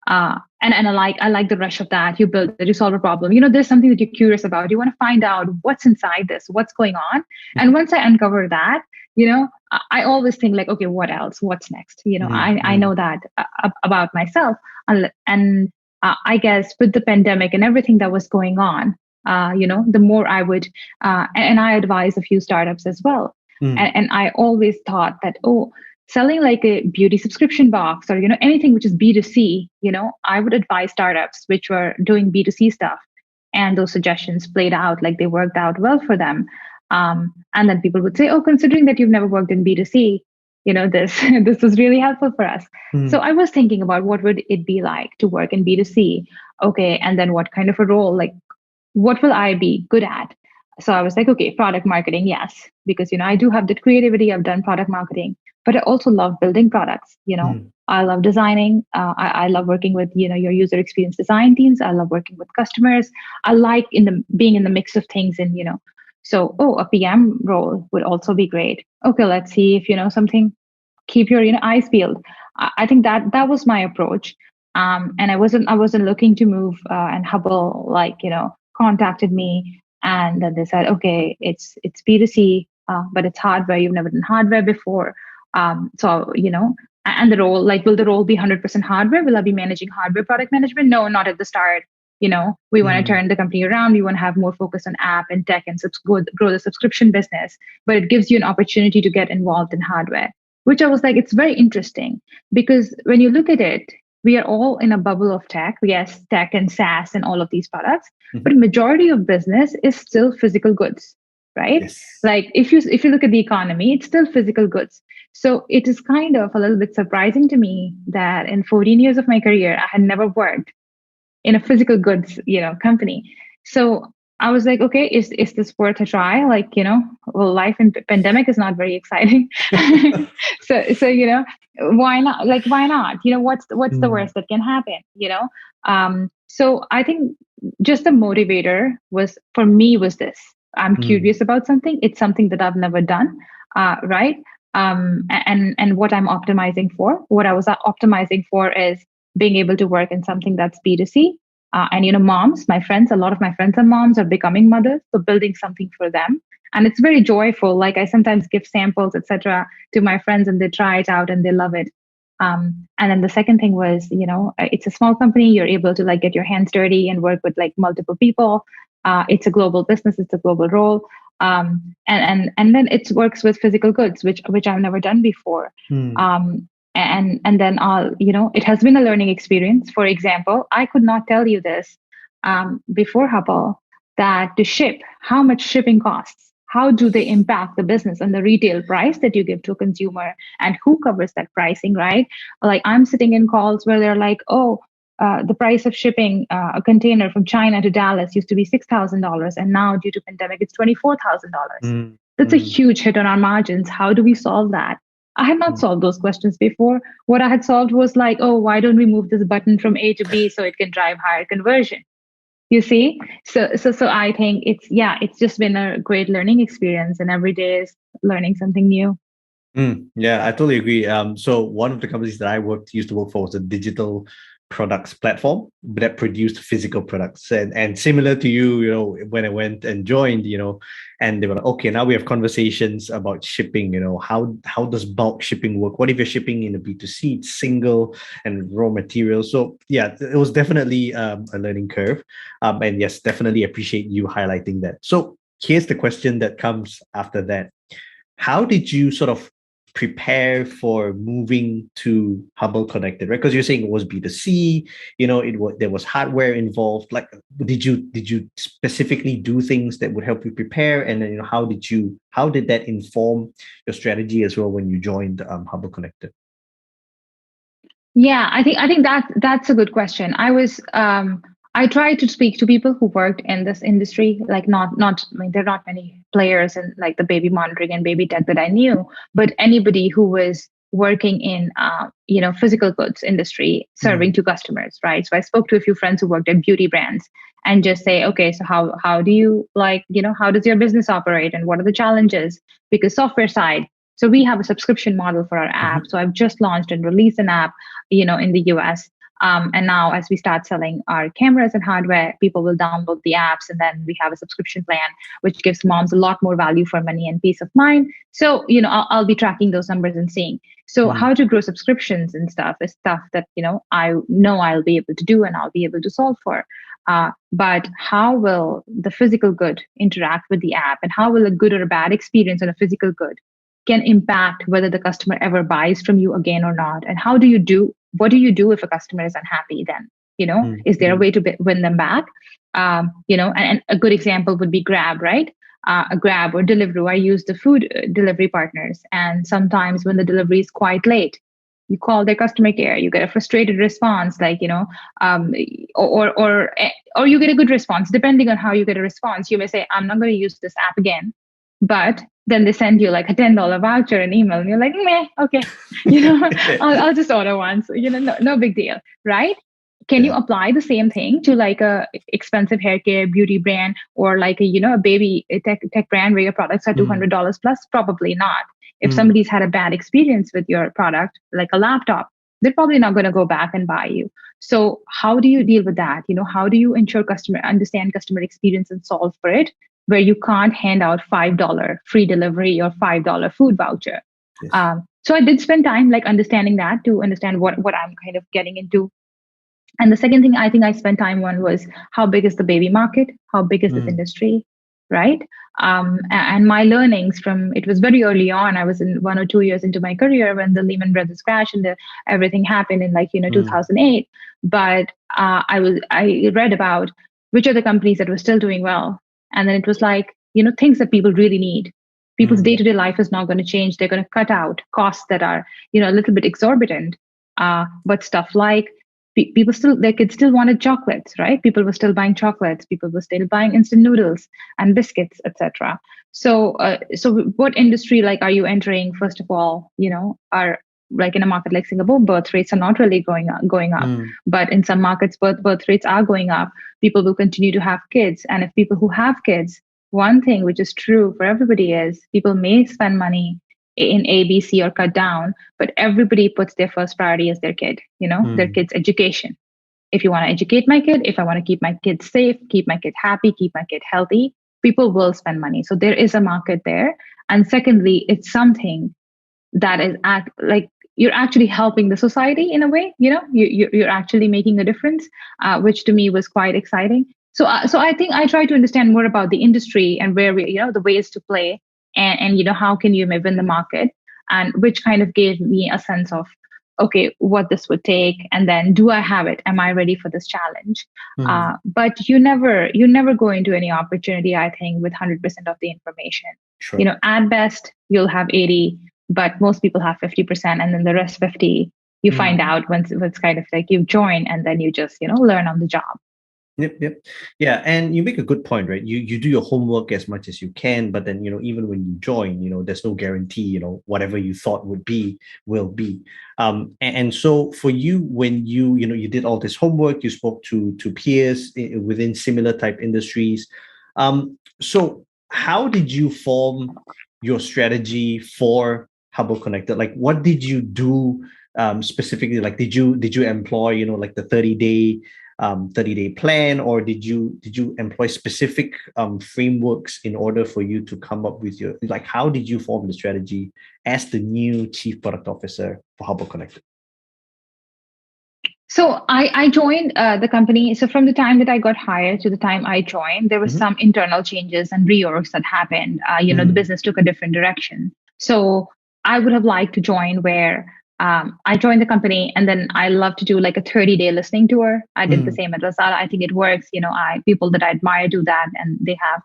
And I like the rush of that. You build it, you solve a problem. There's something that you're curious about. You want to find out what's inside this, what's going on. And once I uncover that, I always think like, okay, what else? What's next? mm, I mm, know that about myself. And I guess with the pandemic and everything that was going on, the more I would, and I advise a few startups as well. mm, And I always thought that, oh, selling like a beauty subscription box or anything which is B2C, I would advise startups which were doing B2C stuff, and those suggestions played out, like they worked out well for them. And then people would say, oh, considering that you've never worked in B2C, this this was really helpful for us. So mm, I was thinking about what would it be like to work in B2C. Okay, and then what kind of a role, like what will I be good at? So I was like, okay, product marketing, yes, because I do have that creativity. I've done product marketing, but I also love building products. mm, I love designing. I love working with your user experience design teams. I love working with customers. I like being in the mix of things, and so a PM role would also be great. Okay, let's see if something. Keep your eyes peeled. I think that was my approach. And I wasn't looking to move. And Hubble, like contacted me, and then they said, okay, it's B2C, but it's hardware. You've never done hardware before. So, and the role, like, will the role be 100% hardware? Will I be managing hardware product management? No, not at the start. We want to Mm, turn the company around. We want to have more focus on app and tech and grow the subscription business. But it gives you an opportunity to get involved in hardware, which I was like, it's very interesting because when you look at it, we are all in a bubble of tech. Yes, tech and SaaS and all of these products, but mhm. majority of business is still physical goods, right? Yes. Like if you look at the economy, it's still physical goods. So it is kind of a little bit surprising to me that in 14 years of my career, I had never worked in a physical goods, company. So I was like, okay, is this worth a try? Like, well, life in pandemic is not very exciting. So why not? Like, why not? What's the Mm, worst that can happen? So I think just the motivator was for me was this. I'm mm, curious about something. It's something that I've never done, right? And what I'm optimizing for, what I was optimizing for is being able to work in something that's B2C. And moms, my friends, a lot of my friends are moms are becoming mothers, so building something for them. And it's very joyful. Like I sometimes give samples, etc., to my friends, and they try it out and they love it. And then the second thing was, it's a small company. You're able to like get your hands dirty and work with like multiple people. It's a global business. It's a global role. And then it works with physical goods, which I've never done before. mm, And then it has been a learning experience. For example, I could not tell you this before Hubble, that to ship, how much shipping costs, how do they impact the business and the retail price that you give to a consumer, and who covers that pricing, right? Like I'm sitting in calls where they're like, oh, the price of shipping a container from China to Dallas used to be $6,000, and now due to pandemic, it's $24,000. mm, That's a mm, huge hit on our margins. How do we solve that? I had not mm. solved those questions before. What I had solved was like, oh, why don't we move this button from A to B so it can drive higher conversion? You see? So I think it's just been a great learning experience, and every day is learning something new. Yeah, I totally agree. So one of the companies that I used to work for was a digital products platform that produced physical products. And similar to you, when I went and joined, and they were like, okay, now we have conversations about shipping, how does bulk shipping work? What if you're shipping in a B2C, it's single and raw materials? So yeah, it was definitely a learning curve. And yes, definitely appreciate you highlighting that. So here's the question that comes after that. How did you sort of prepare for moving to Hubble Connected, right? Because you're saying it was B2C, there was hardware involved. Like, did you specifically do things that would help you prepare? And then, how did that inform your strategy as well when you joined Hubble Connected? Yeah, I think that's a good question. I tried to speak to people who worked in this industry, like not I mean there are not many players in like the baby monitoring and baby tech that I knew, but anybody who was working in physical goods industry serving Mm, to customers, right? So I spoke to a few friends who worked at beauty brands and just say, okay, so how do you like, how does your business operate and what are the challenges? Because software side, so we have a subscription model for our app. mhm, So I've just launched and released an app in the US. And now, as we start selling our cameras and hardware, people will download the apps, and then we have a subscription plan, which gives moms a lot more value for money and peace of mind. So, I'll be tracking those numbers and seeing. So, mm, how to grow subscriptions and stuff is stuff that I know I'll be able to do and I'll be able to solve for. But how will the physical good interact with the app, and how will a good or a bad experience on a physical good can impact whether the customer ever buys from you again or not? And what do you do if a customer is unhappy then? mm, Is there a mm, way to win them back? And a good example would be Grab, right? A Grab or Deliveroo. I use the food delivery partners, and sometimes when the delivery is quite late, you call their customer care, you get a frustrated response, like um, or you get a good response. Depending on how you get a response, you may say, I'm not going to use this app again, but then they send you like a $10 voucher and email, and you're like, meh, okay, I'll just order one. So, no big deal, right? Can you yeah. apply the same thing to like a expensive hair care beauty brand, or like a baby tech brand where your products are Mm, $200 plus? Probably not. If mm, somebody's had a bad experience with your product, like a laptop, they're probably not going to go back and buy you. So how do you deal with that? How do you ensure understand customer experience and solve for it, where you can't hand out $5 free delivery or $5 food voucher? Yes. So I did spend time like understanding that to understand what I'm kind of getting into. And the second thing I think I spent time on was how big is the baby market? How big is this Mm, industry? Right. And my learnings from it was very early on. I was in 1 or 2 years into my career when the Lehman Brothers crash and everything happened in like, mm, 2008. But I read about which are the companies that were still doing well. And then it was like, things that people really need. People's day mm, to day life is not going to change. They're going to cut out costs that are, a little bit exorbitant. But stuff like people still their kids still wanted chocolates, right? People were still buying chocolates, people were still buying instant noodles and biscuits, etc. So what industry like are you entering? First of all, are like in a market like Singapore, birth rates are not really going up, mm, but in some markets birth rates are going up. People will continue to have kids, and if people who have kids, one thing which is true for everybody is people may spend money in ABC or cut down, but everybody puts their first priority as their kid, their mm, kid's education. If you want to educate my kid, if I want to keep my kid safe, keep my kid happy, keep my kid healthy, people will spend money. So there is a market there. And secondly, it's something that is like you're actually helping the society in a way, you're actually making a difference, which to me was quite exciting. So I think I try to understand more about the industry and where the ways to play, and how can you win the market, and which kind of gave me a sense of okay, what this would take, and then do I have it? Am I ready for this challenge? mm. But you never go into any opportunity, I think, with 100% of the information. Sure. At best, you'll have 80, but most people have 50%, and then the rest 50 you Mm. find out once it's kind of like you join, and then you just learn on the job. Yep, yep. Yeah, and you make a good point, right? You do your homework as much as you can, but then, even when you join, there's no guarantee, whatever you thought would be will be. And so for you, when you did all this homework, you spoke to peers within similar type industries. So how did you form your strategy for Hubble Connected? Like, what did you do specifically? Like, did you employ, like the 30-day plan, or did you employ specific frameworks in order for you to come up with your, like, how did you form the strategy as the new chief product officer for Hubble Connected? So I joined the company. So from the time that I got hired to the time I joined, there were Mm-hmm. some internal changes and reorgs that happened. The Mm, business took a different direction. So I would have liked to join where I joined the company, and then I love to do like a 30-day listening tour. I did the mm, same at Lazada. I think it works. I people that I admire do that, and they have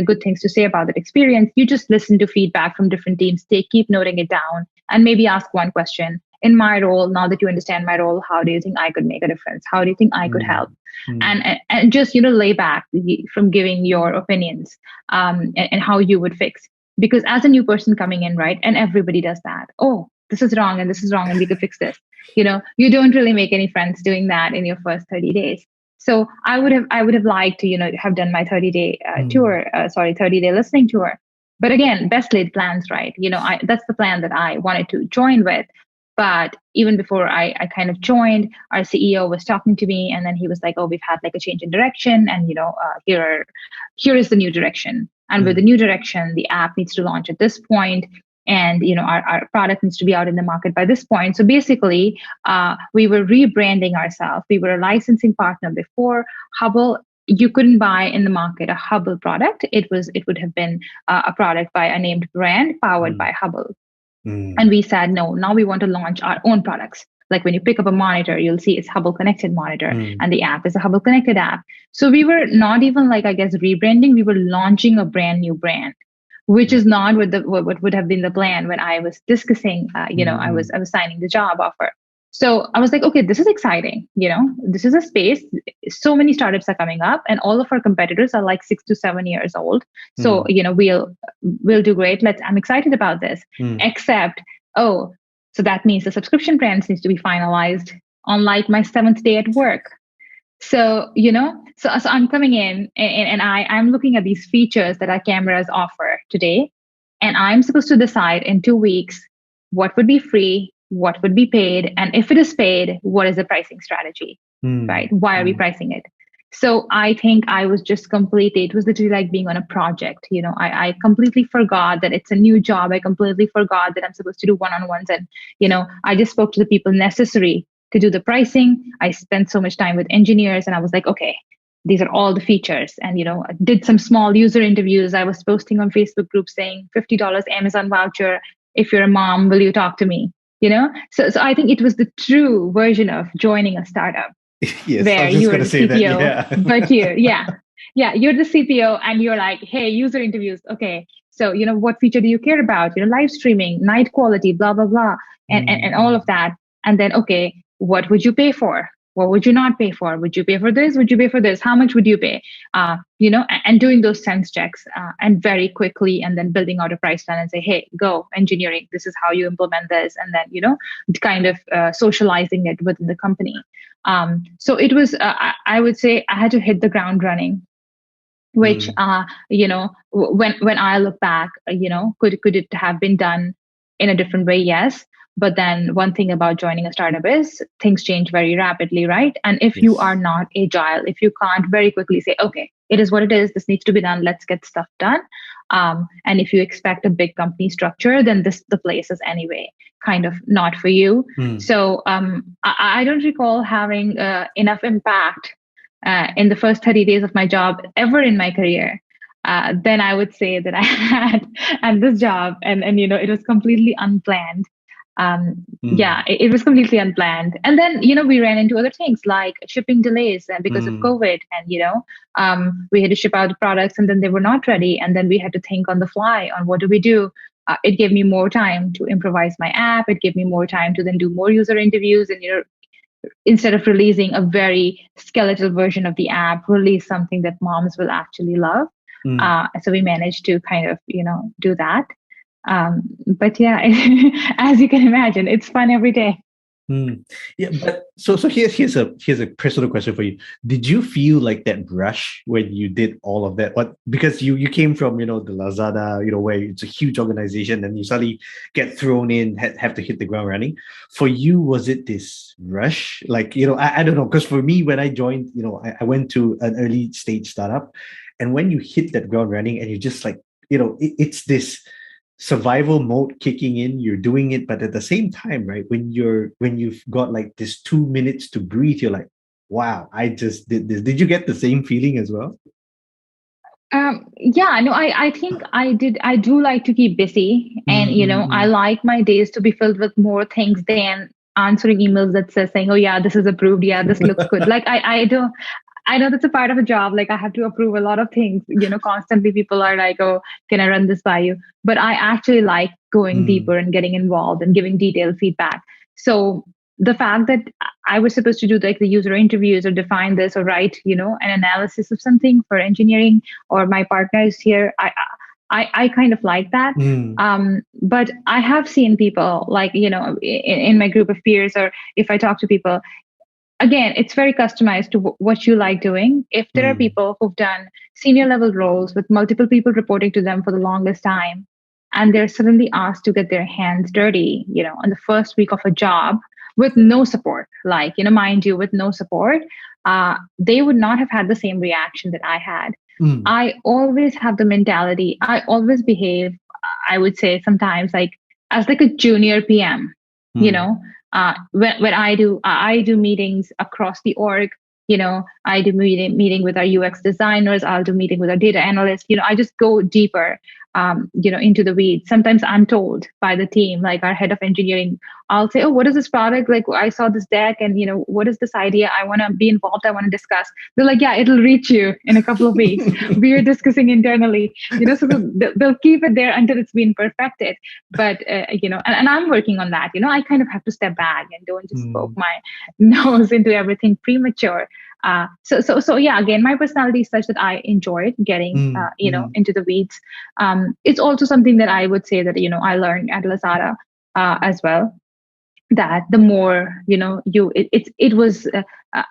good things to say about that experience. You just listen to feedback from different teams. They keep noting it down, and maybe ask one question in my role. Now that you understand my role, how do you think I could make a difference? How do you think I could mm, help? mm, And just lay back from giving your opinions, and how you would fix. Because as a new person coming in, right, and everybody does that. Oh, this is wrong and this is wrong and we could fix this. You don't really make any friends doing that in your first 30 days. So I would have liked to have done my 30-day mm, tour, 30-day listening tour. But again, best laid plans, right? That's the plan that I wanted to join with. But even before I kind of joined, our CEO was talking to me, and then he was like, "Oh, we've had like a change in direction, and here is the new direction. And with the mm, new direction, the app needs to launch at this point, and our product needs to be out in the market by this point." So basically, we were rebranding ourselves. We were a licensing partner before Hubble. You couldn't buy in the market a Hubble product. It would have been a product by a named brand powered mm, by Hubble. And mm, we said, no, now we want to launch our own products. Like when you pick up a monitor, you'll see it's Hubble Connected monitor, mm, and the app is a Hubble Connected app. So we were not even like, I guess, rebranding. We were launching a brand new brand, which is right. not what would have been the plan when I was discussing. I was Mm, I was signing the job offer. So I was like, okay, this is exciting. This is a space. So many startups are coming up, and all of our competitors are like 6 to 7 years old. So mm, we'll do great. I'm excited about this. mm, Except, oh, so that means the subscription plans needs to be finalized on like my seventh day at work. So I'm coming in, and I'm looking at these features that our cameras offer today. And I'm supposed to decide in 2 weeks what would be free, what would be paid. And if it is paid, what is the pricing strategy, mm, right? Why are we mm, pricing it? So I think I was just completely, it was literally like being on a project. I completely forgot that it's a new job. I completely forgot that I'm supposed to do one-on-ones. And, I just spoke to the people necessary to do the pricing. I spent so much time with engineers and I was like, okay, these are all the features. And, I did some small user interviews. I was posting on Facebook groups saying $50 Amazon voucher. If you're a mom, will you talk to me? So I think it was the true version of joining a startup Yes, I where was just you are gonna the say that. CPO, Yeah. but you're the CPO and you're like, hey, user interviews. Okay. So, what feature do you care about? Live streaming, night quality, blah, blah, blah, and all Mm, of that. And then, okay, what would you pay for? What would you not pay for? Would you pay for this? Would you pay for this? How much would you pay? And doing those sense checks and very quickly, and then building out a price plan and say, hey, go engineering. This is how you implement this. And then, kind of socializing it within the company. So it was, I would say I had to hit the ground running, which, mm, when I look back, could it have been done in a different way? Yes. But then one thing about joining a startup is things change very rapidly, right? And if you are yes. not agile, if you can't very quickly say, okay, it is what it is, this needs to be done, let's get stuff done. And if you expect a big company structure, then the place is anyway kind of not for you. Mm, So I don't recall having enough impact in the first 30 days of my job ever in my career. Then I would say that I had at this job, and it was completely unplanned. mm, It was completely unplanned. And then we ran into other things like shipping delays because of mm, COVID, and we had to ship out the products, and then they were not ready, and then we had to think on the fly on what do we do. It gave me more time to improvise my app. It gave me more time to then do more user interviews, and instead of releasing a very skeletal version of the app, release something that moms will actually love. mm. So we managed to kind of, do that. But yeah, as you can imagine, it's fun every day. Mm. Yeah, but so here's a personal question for you. Did you feel like that rush when you did all of that? What, because you came from the Lazada, where it's a huge organization, and you suddenly get thrown in, have to hit the ground running. For you, was it this rush? Like, I don't know, because for me, when I joined, I went to an early stage startup, and when you hit that ground running and you just like, it's this survival mode kicking in, you're doing it, but at the same time, right, when you've got like this 2 minutes to breathe, you're like, wow, I just did this. Did you get the same feeling as well? Yeah, no, I think I did. I do like to keep busy, and I Mm-mm-mm. like my days to be filled with more things than answering emails that says saying, "Oh yeah, this is approved. Yeah, this looks good." Like I don't. I know that's a part of a job. Like I have to approve a lot of things. Constantly people are like, "Oh, can I run this by you?" But I actually like going Mm, deeper and getting involved and giving detailed feedback. So the fact that I was supposed to do like the user interviews or define this or write, an analysis of something for engineering, or my partner is here, I kind of like that. mm, But I have seen people like, in my group of peers, or if I talk to people, again, it's very customized to what you like doing. If there are mm, people who've done senior level roles with multiple people reporting to them for the longest time, and they're suddenly asked to get their hands dirty, on the first week of a job with no support, like, mind you, with no support, they would not have had the same reaction that I had. mm, I always have the mentality, I always behave, I would say sometimes like as like a junior PM, you mm, know, when I do meetings across the org, I do meeting with our UX designers, I'll do meeting with our data analysts, I just go deeper, into the weeds. Sometimes I'm told by the team, like our head of engineering, I'll say, oh, what is this product? Like I saw this deck and, what is this idea? I want to be involved. I want to discuss. They're like, yeah, it'll reach you in a couple of weeks. We are discussing internally, so they'll keep it there until it's been perfected. But, and I'm working on that. I kind of have to step back and don't just poke mm, my nose into everything premature. So yeah, again, my personality is such that I enjoyed getting, mm, mm, into the weeds. It's also something that I would say that, I learned at Lazada as well, that the more it was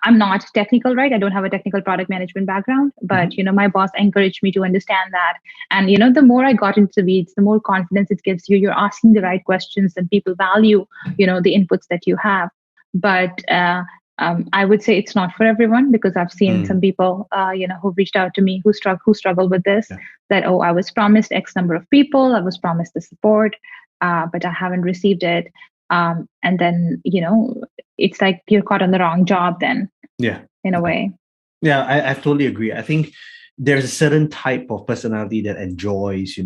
I'm not technical, right? I don't have a technical product management background, but mhm, my boss encouraged me to understand that. And the more I got into the weeds, the more confidence it gives you. You're asking the right questions and people value the inputs that you have. But I would say it's not for everyone, because I've seen some Mm, people, who reached out to me who struggle with this. yeah. That, oh, I was promised X number of people, I was promised the support, but I haven't received it. And then it's like you're caught on the wrong job then, Yeah. in a Yeah. way. Yeah, I totally agree. I think there's a certain type of personality that enjoys,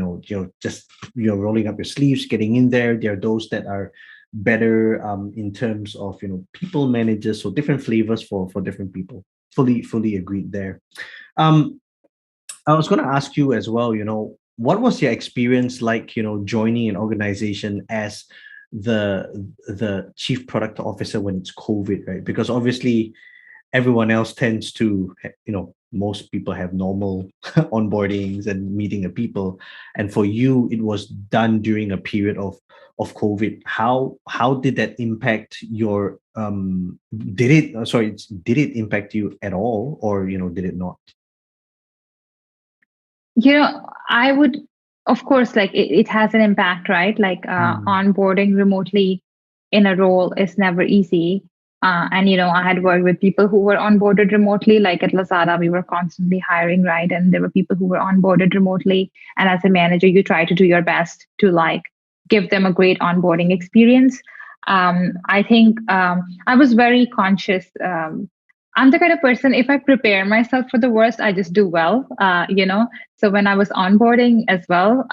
just rolling up your sleeves, getting in there. There are those that are better in terms of people managers, so different flavors for different people. Fully agreed there. Um, I was going to ask you as well. What was your experience like? Joining an organization as the chief product officer when it's COVID, right? Because obviously everyone else tends to most people have normal onboardings and meeting of people, and for you it was done during a period of COVID. How did that impact your did it impact you at all, or did it not? I would, of course, like it has an impact, right? Like Mm, onboarding remotely in a role is never easy. And I had worked with people who were onboarded remotely, like at Lazada, we were constantly hiring, right? And there were people who were onboarded remotely. And as a manager, you try to do your best to like give them a great onboarding experience. I think I was very conscious. I'm the kind of person, if I prepare myself for the worst, I just do well, So when I was onboarding as well,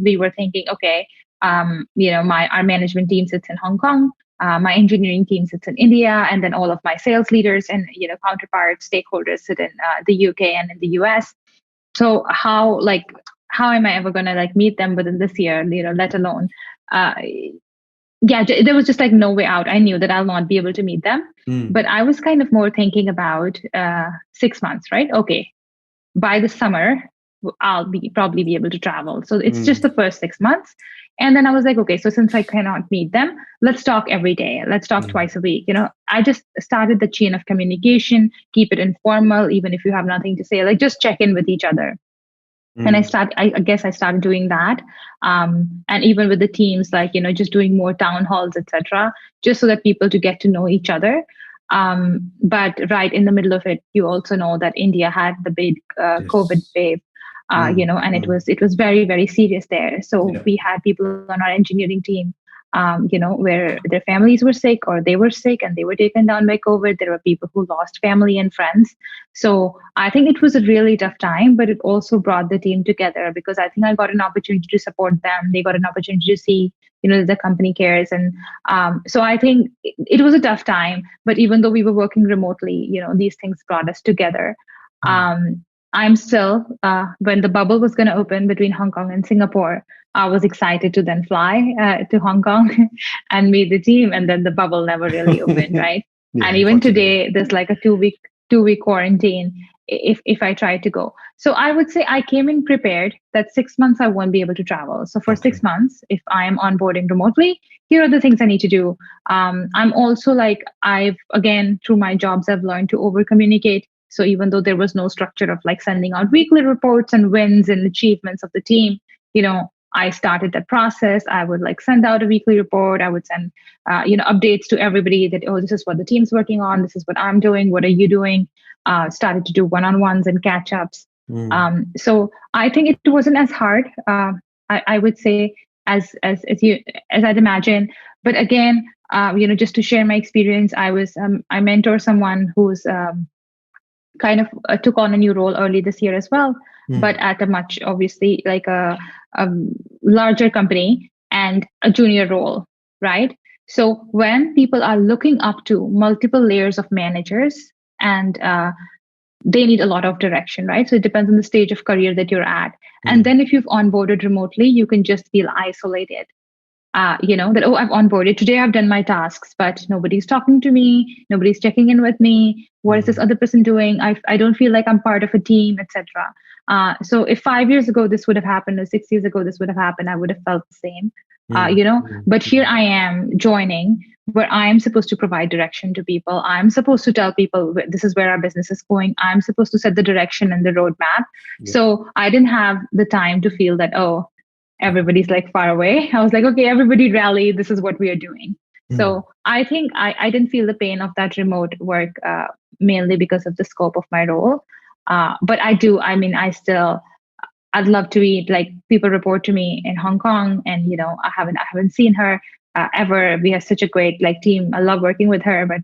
we were thinking, okay, our management team sits in Hong Kong, my engineering team sits in India, and then all of my sales leaders and counterparts, stakeholders sit in the UK and in the US. So how am I ever going to like meet them within this year? Let alone. Uh, yeah, there was just like no way out. I knew that I'll not be able to meet them, mm, but I was kind of more thinking about 6 months, right? Okay, by the summer I'll be probably be able to travel, so it's just mm, the first 6 months. And then I was like, okay, so since I cannot meet them, let's talk every day, let's talk mm, twice a week. I just started the chain of communication, keep it informal, even if you have nothing to say, like just check in with each other. And mm, I guess I started doing that. And even with the teams, like just doing more town halls, etc., just so that people to get to know each other. But right in the middle of it, you also know that India had the big COVID yes. wave, Mm, and it mm, was very, very serious there. So yeah. we had people on our engineering team, where their families were sick or they were sick and they were taken down by COVID. There were people who lost family and friends. So I think it was a really tough time, but it also brought the team together, because I think I got an opportunity to support them. They got an opportunity to see, the company cares. And so I think it was a tough time, but even though we were working remotely, these things brought us together. Mm, Um, I'm still, when the bubble was going to open between Hong Kong and Singapore, I was excited to then fly to Hong Kong and meet the team. And then the bubble never really opened, right? yeah, And even unfortunately. today, there's like a two week quarantine if I try to go. So I would say I came in prepared that 6 months I won't be able to travel. So for Okay. 6 months, if I am onboarding remotely, here are the things I need to do. I'm also like, I've again through my jobs I've learned to over communicate. So even though there was no structure of like sending out weekly reports and wins and achievements of the team, I started that process. I would like send out a weekly report. I would send updates to everybody that, oh, this is what the team's working on, this is what I'm doing, what are you doing. Started to do one-on-ones and catch-ups. Mm, So I think it wasn't as hard, I would say, as I'd imagine. But again, just to share my experience, I mentor someone who's kind of took on a new role early this year as well, but mm, at a much obviously like a larger company and a junior role, right? So when people are looking up to multiple layers of managers, and they need a lot of direction, right? So it depends on the stage of career that you're at. And mm, then if you've onboarded remotely, you can just feel isolated. That, oh, I've onboarded. Today I've done my tasks, but nobody's talking to me. Nobody's checking in with me. What is this mm, other person doing? I don't feel like I'm part of a team, etc. So if 5 years ago this would have happened, or 6 years ago this would have happened, I would have felt the same. mm, mm, But here mm. I am joining, where I am supposed to provide direction to people. I'm supposed to tell people this is where our business is going. I'm supposed to set the direction and the roadmap. Yeah. So I didn't have the time to feel that, oh, everybody's like far away. I was like, okay, everybody rally. This is what we are doing. Mm. So I think I didn't feel the pain of that remote work mainly because of the scope of my role. But I do, I mean, I'd love to eat, like, people report to me in Hong Kong, and I haven't seen her ever. We have such a great like team. I love working with her, but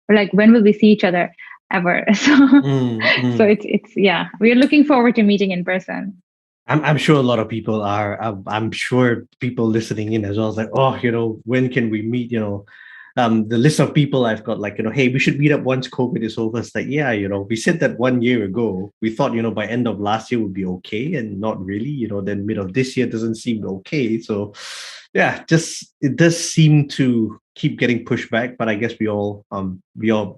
we're like, when will we see each other ever? Mm, So mm. it's yeah, we're looking forward to meeting in person. I'm sure a lot of people are. I'm sure people listening in as well is like, oh, when can we meet? The list of people I've got, like, hey, we should meet up once COVID is over. It's like, yeah, we said that 1 year ago. We thought, by end of last year would be okay, and not really. Then mid of this year doesn't seem okay. So, yeah, just it does seem to keep getting pushed back. But I guess we all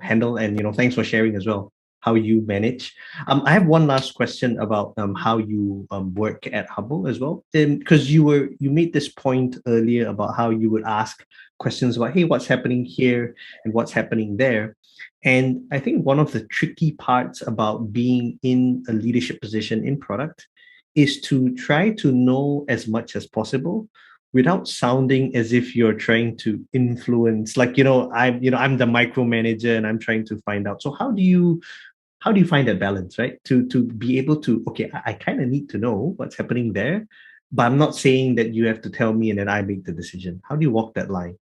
handle, and thanks for sharing as well how you manage. I have one last question about how you work at Hubble as well. Because you made this point earlier about how you would ask questions about, hey, what's happening here and what's happening there. And I think one of the tricky parts about being in a leadership position in product is to try to know as much as possible without sounding as if you're trying to influence, like, I'm the micromanager and I'm trying to find out. So how do you find that balance, right? To be able to, okay, I kind of need to know what's happening there, but I'm not saying that you have to tell me and then I make the decision. How do you walk that line?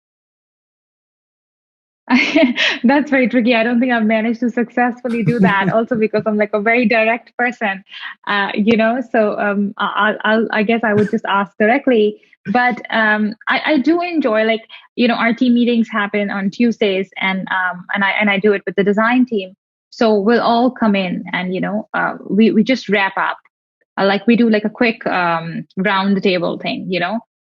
That's very tricky. I don't think I've managed to successfully do that. Also, because I'm like a very direct person, So I guess I would just ask directly. But I do enjoy, like, our team meetings happen on Tuesdays, and I do it with the design team. So we'll all come in, and we just wrap up. Like, we do like a quick round the table thing.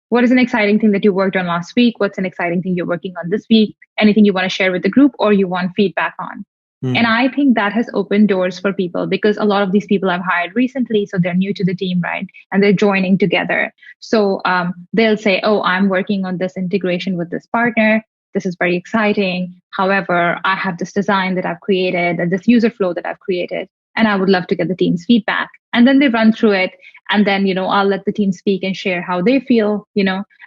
What is an exciting thing that you worked on last week? What's an exciting thing you're working on this week? Anything you want to share with the group or you want feedback on? And Mm, I think that has opened doors for people, because a lot of these people I've hired recently, so they're new to the team, right? And they're joining together. So they'll say, oh, I'm working on this integration with this partner. This is very exciting. However, I have this design that I've created and this user flow that I've created, and I would love to get the team's feedback. And then they run through it. And then, I'll let the team speak and share how they feel.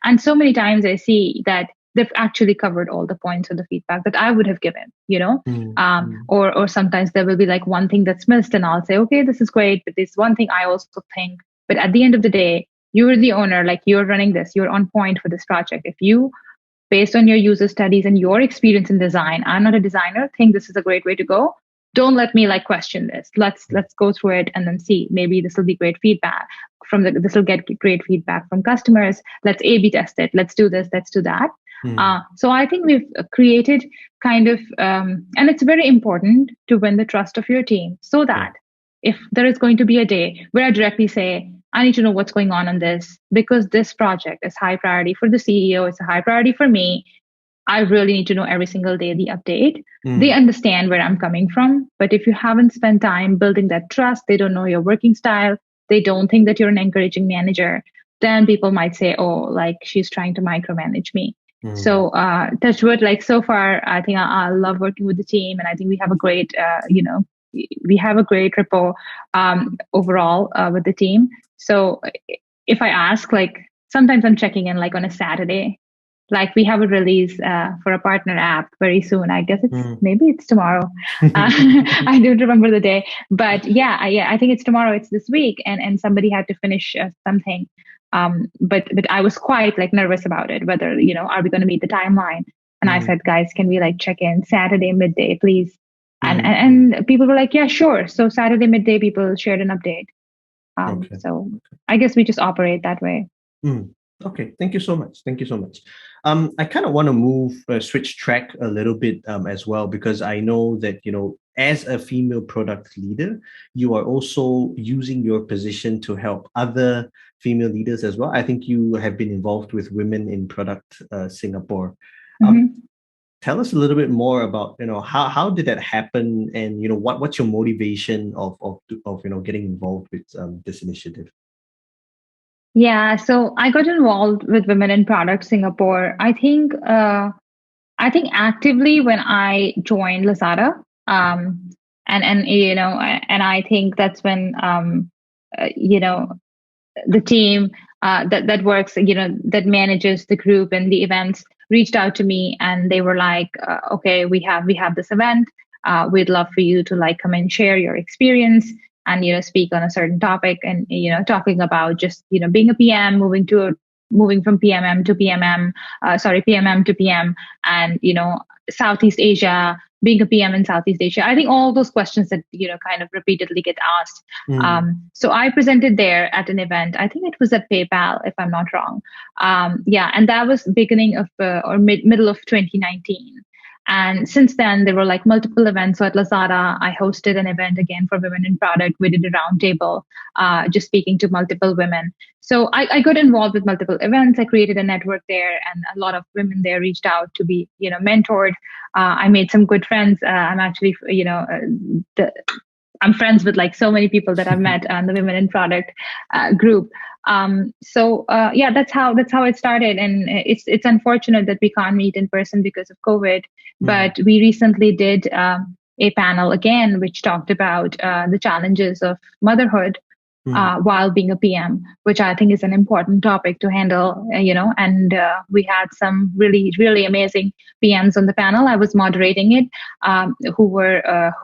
And so many times I see that they've actually covered all the points of the feedback that I would have given. mm, mm, Or sometimes there will be like one thing that's missed, and I'll say, okay, this is great, but this one thing I also think. But at the end of the day, you're the owner, like, you're running this, you're on point for this project. If you, based on your user studies and your experience in design, I'm not a designer, think this is a great way to go, don't let me like question this. Let's go through it and then see, maybe this will be great feedback this will get great feedback from customers. Let's A/B test it. Let's do this, let's do that. mm, So I think we've created kind of and it's very important to win the trust of your team, so yeah. that if there is going to be a day where I directly say, I need to know what's going on this, because this project is high priority for the CEO, it's a high priority for me, I really need to know every single day the update. They Mm, understand where I'm coming from. But if you haven't spent time building that trust, they don't know your working style, they don't think that you're an encouraging manager, then people might say, oh, like, she's trying to micromanage me. mm, So, touch wood, like, so far, I think I love working with the team, and I think we have a great, we have a great rapport overall with the team. So, if I ask, like, sometimes I'm checking in like on a Saturday, like, we have a release for a partner app very soon. I guess mm. maybe it's tomorrow. I don't remember the day, but yeah, I think it's tomorrow. It's this week, and somebody had to finish something. But I was quite like nervous about it. Whether are we going to meet the timeline? And I Mm, said, guys, can we like check in Saturday midday, please? And mm, mm. and, and people were like, yeah, sure. So Saturday midday, people shared an update. Okay. So I guess we just operate that way. Mm. Okay, thank you so much. Thank you so much. I kind of want to switch track a little bit as well, because I know that, as a female product leader, you are also using your position to help other female leaders as well. I think you have been involved with Women in Product Singapore. Um, Mm-hmm. Tell us a little bit more about, how did that happen, and, what's your motivation of getting involved with this initiative? Yeah, so I got involved with Women in Product Singapore. I think actively when I joined Lazada, and I think that's when uh, you know, the team that works, that manages the group and the events. reached out to me and they were like, okay, we have this event. We'd love for you to like come and share your experience and speak on a certain topic, and talking about just being a PM, moving from PMM to PMM, PMM to PM, and Southeast Asia, being a PM in Southeast Asia. I think all those questions that kind of repeatedly get asked. So I presented there at an event. I think it was at PayPal, if I'm not wrong. Yeah, and that was beginning of or middle of 2019. And since then, there were like multiple events. So at Lazada, I hosted an event again for women in product. We did a roundtable, just speaking to multiple women. So I got involved with multiple events. I created a network there, and a lot of women there reached out to be, mentored. I made some good friends. I'm actually, I'm friends with like so many people that I've met on the Women in Product group. Yeah, that's how it started, and it's unfortunate that we can't meet in person because of COVID. But we recently did a panel again, which talked about the challenges of motherhood while being a PM, which I think is an important topic to handle. And we had some really, really amazing PMs on the panel. I was moderating it, who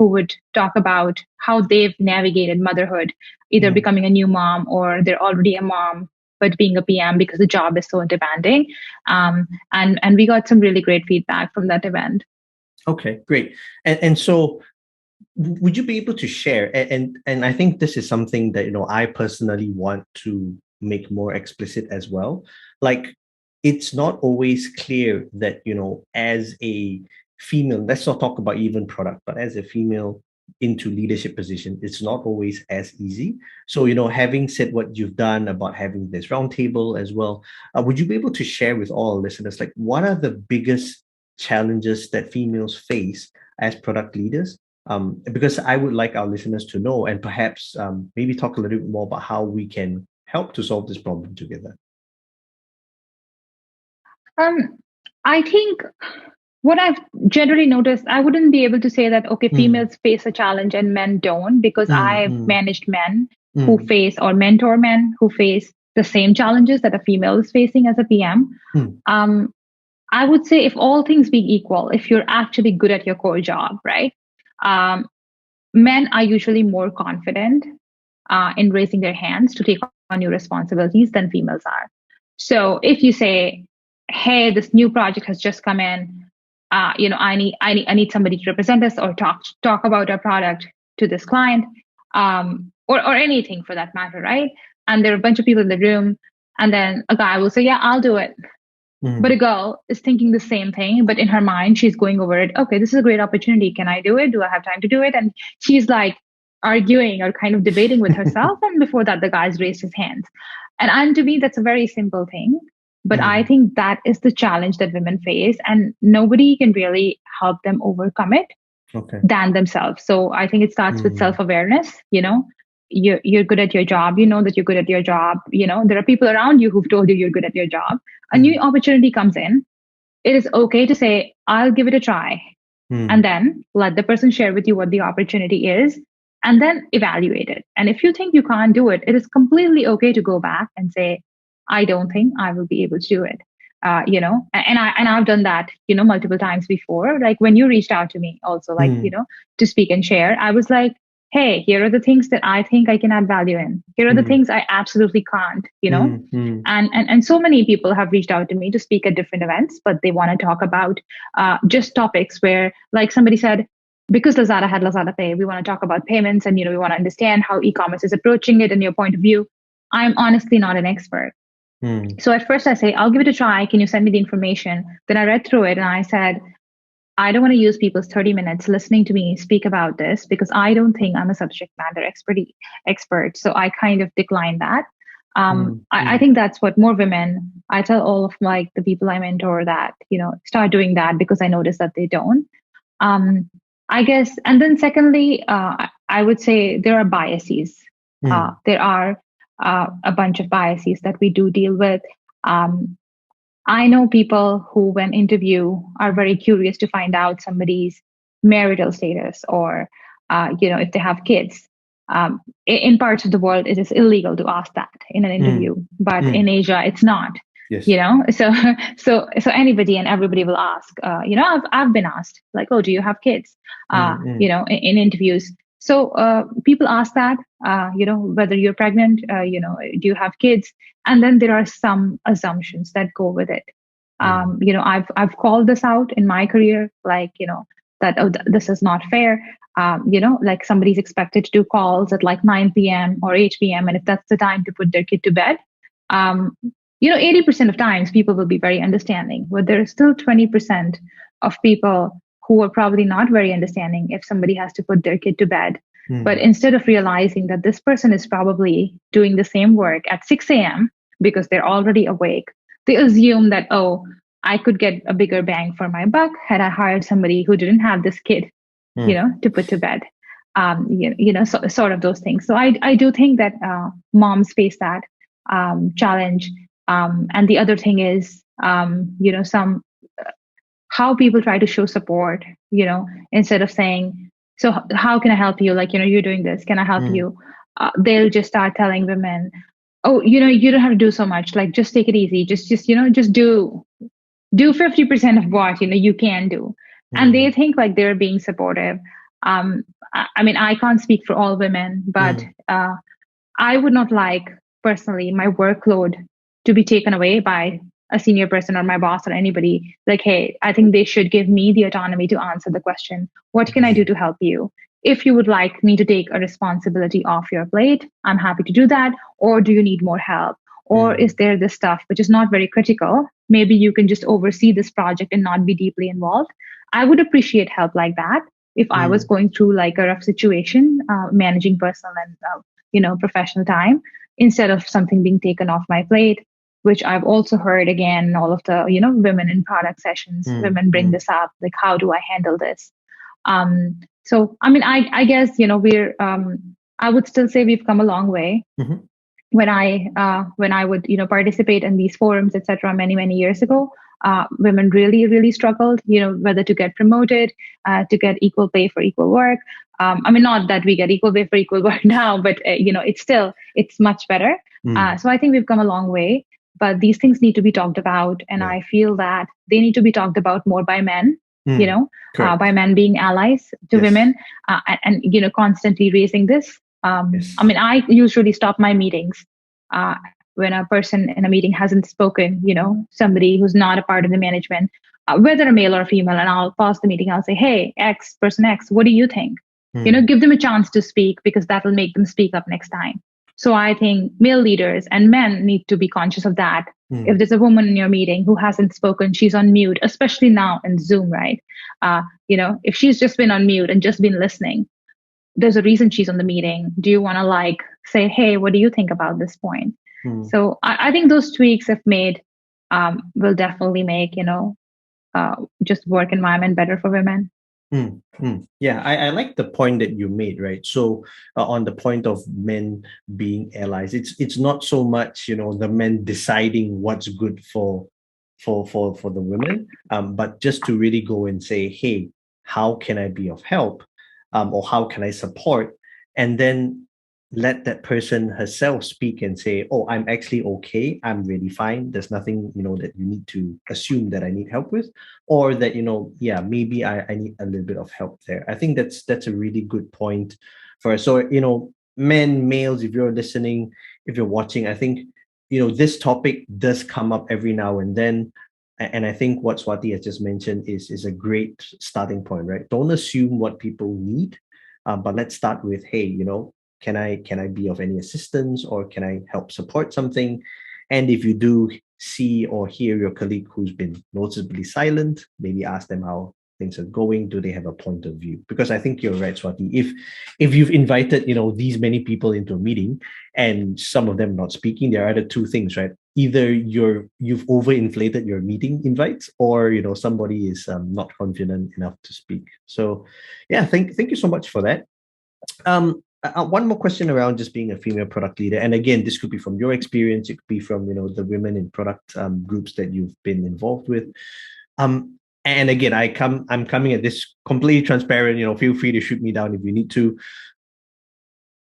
would talk about how they've navigated motherhood, either becoming a new mom or they're already a mom but being a PM because the job is so demanding. And we got some really great feedback from that event. Okay, great. And so would you be able to share, and I think this is something that I personally want to make more explicit as well. Like, it's not always clear that as a female, let's not talk about even product, but as a female into leadership position, it's not always as easy. So having said what you've done about having this roundtable as well, would you be able to share with all listeners, like, what are the biggest challenges that females face as product leaders? Because I would like our listeners to know, and perhaps maybe talk a little bit more about how we can help to solve this problem together. I think what I've generally noticed, I wouldn't be able to say that, okay, females face a challenge and men don't, because I've managed men who face, or mentor men who face the same challenges that a female is facing as a PM. I would say, if all things being equal, if you're actually good at your core job, right? Men are usually more confident in raising their hands to take on new responsibilities than females are. So if you say, hey, this new project has just come in, I need somebody to represent us or talk about our product to this client, or anything for that matter, right? And there are a bunch of people in the room, and then a guy will say, yeah, I'll do it. But a girl is thinking the same thing, but in her mind, she's going over it. Okay, this is a great opportunity. Can I do it? Do I have time to do it? And she's like arguing or kind of debating with herself. And before that, the guy's raised his hands. And to me, that's a very simple thing. But I think that is the challenge that women face, and nobody can really help them overcome it than themselves. So I think it starts with self-awareness. You're good at your job. You know that you're good at your job. There are people around you who've told you you're good at your job. A new opportunity comes in. It is okay to say, I'll give it a try. And then let the person share with you what the opportunity is, and then evaluate it. And if you think you can't do it, it is completely okay to go back and say, I don't think I will be able to do it. And I've done that, multiple times before. Like when you reached out to me also, like, to speak and share, I was like, hey, here are the things that I think I can add value in. Here are the things I absolutely can't, And so many people have reached out to me to speak at different events, but they want to talk about just topics where, like somebody said, because Lazada had Lazada Pay, we want to talk about payments, and, we want to understand how e-commerce is approaching it and your point of view. I'm honestly not an expert. So at first I say, I'll give it a try. Can you send me the information? Then I read through it and I said, I don't want to use people's 30 minutes listening to me speak about this, because I don't think I'm a subject matter expert. So I kind of declined that. I think that's what more women, I tell all of like the people I mentor that, start doing that, because I notice that they don't. I guess, and then secondly, I would say there are biases. There are a bunch of biases that we do deal with. I know people who, when interview, are very curious to find out somebody's marital status, or, if they have kids. In parts of the world, it is illegal to ask that in an interview, but in Asia, it's not. Yes. So anybody and everybody will ask, I've been asked, like, oh, do you have kids, Mm-hmm. in interviews. So people ask that, whether you're pregnant, do you have kids, and then there are some assumptions that go with it. I've called this out in my career, like, that, oh, this is not fair. Like somebody's expected to do calls at like 9 p.m. or 8 p.m. And if that's the time to put their kid to bed, um, 80% of times people will be very understanding, but there are still 20% of people who are probably not very understanding if somebody has to put their kid to bed. But instead of realizing that this person is probably doing the same work at 6 a.m. because they're already awake, they assume that, oh, I could get a bigger bang for my buck had I hired somebody who didn't have this kid, to put to bed. Sort of those things. So I do think that moms face that challenge. And the other thing is, some how people try to show support, instead of saying, so how can I help you? Like, you're doing this. Can I help you? They'll just start telling women, oh, you don't have to do so much. Like, just take it easy. Just do 50% of what, you can do. And they think like they're being supportive. I mean, I can't speak for all women, but I would not like personally my workload to be taken away by a senior person or my boss or anybody. Like, hey, I think they should give me the autonomy to answer the question, what can I do to help you? If you would like me to take a responsibility off your plate, I'm happy to do that. Or do you need more help? Or is there this stuff which is not very critical? Maybe you can just oversee this project and not be deeply involved. I would appreciate help like that if I was going through like a rough situation, managing personal and professional time, instead of something being taken off my plate, which I've also heard again in all of the women in product sessions. Women bring this up, like, how do I handle this? So I mean, I guess we're I would still say we've come a long way. When I would participate in these forums, etc., many years ago, women really struggled, whether to get promoted, to get equal pay for equal work. I mean, not that we get equal pay for equal work now, but it's much better. So I think we've come a long way, but these things need to be talked about, and I feel that they need to be talked about more by men. By men being allies to women, and constantly raising this. Yes. I mean, I usually stop my meetings when a person in a meeting hasn't spoken, somebody who's not a part of the management, whether a male or a female, and I'll pause the meeting. I'll say, hey, person X, what do you think? Give them a chance to speak, because that will make them speak up next time. So I think male leaders and men need to be conscious of that. If there's a woman in your meeting who hasn't spoken, she's on mute, especially now in Zoom, right? If she's just been on mute and just been listening, there's a reason she's on the meeting. Do you want to say, hey, what do you think about this point? So I think those tweaks, if made, will definitely make, just work environment better for women. Yeah, I like the point that you made, right? So on the point of men being allies, it's not so much, the men deciding what's good for the women, but just to really go and say, hey, how can I be of help? Or how can I support? And then let that person herself speak and say, oh, I'm actually okay. I'm really fine. There's nothing, that you need to assume that I need help with, or that, yeah, maybe I need a little bit of help there. I think that's a really good point for us. So, men, males, if you're listening, if you're watching, I think, this topic does come up every now and then. And I think what Swati has just mentioned is a great starting point, right? Don't assume what people need, but let's start with, hey, can I be of any assistance, or can I help support something? And if you do see or hear your colleague who's been noticeably silent, maybe ask them how things are going. Do they have a point of view? Because I think you're right, Swati. If you've invited, these many people into a meeting and some of them not speaking, there are either two things, right? Either you've overinflated your meeting invites, or somebody is not confident enough to speak. So yeah, thank you so much for that. One more question around just being a female product leader, and again, this could be from your experience, it could be from the women in product groups that you've been involved with. And again, I'm coming at this completely transparent. Feel free to shoot me down if you need to.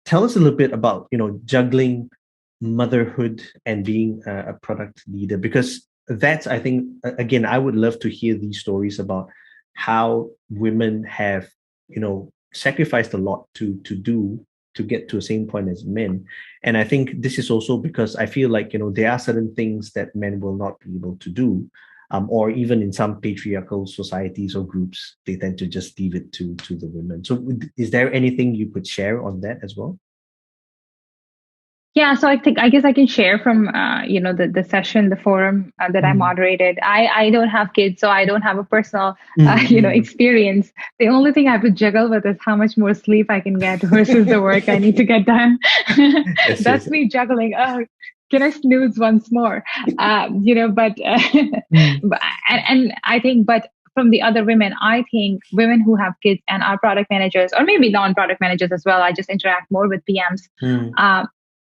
Tell us a little bit about juggling motherhood and being a product leader? Because that's, I think, again, I would love to hear these stories about how women have, sacrificed a lot to get to the same point as men. And I think this is also because I feel like, there are certain things that men will not be able to do. Or even in some patriarchal societies or groups, they tend to just leave it to the women. So, is there anything you could share on that as well? Yeah, so I guess I can share from the session, the forum that I Mm, moderated. I don't have kids, so I don't have a personal mm, mm. experience. The only thing I have to juggle with is how much more sleep I can get versus the work I need to get done. Yes, yes. That's me juggling. Oh, can I snooze once more? But Mm, and I think, but from the other women, I think women who have kids and are product managers, or maybe non-product managers as well. I just interact more with PMs. mm,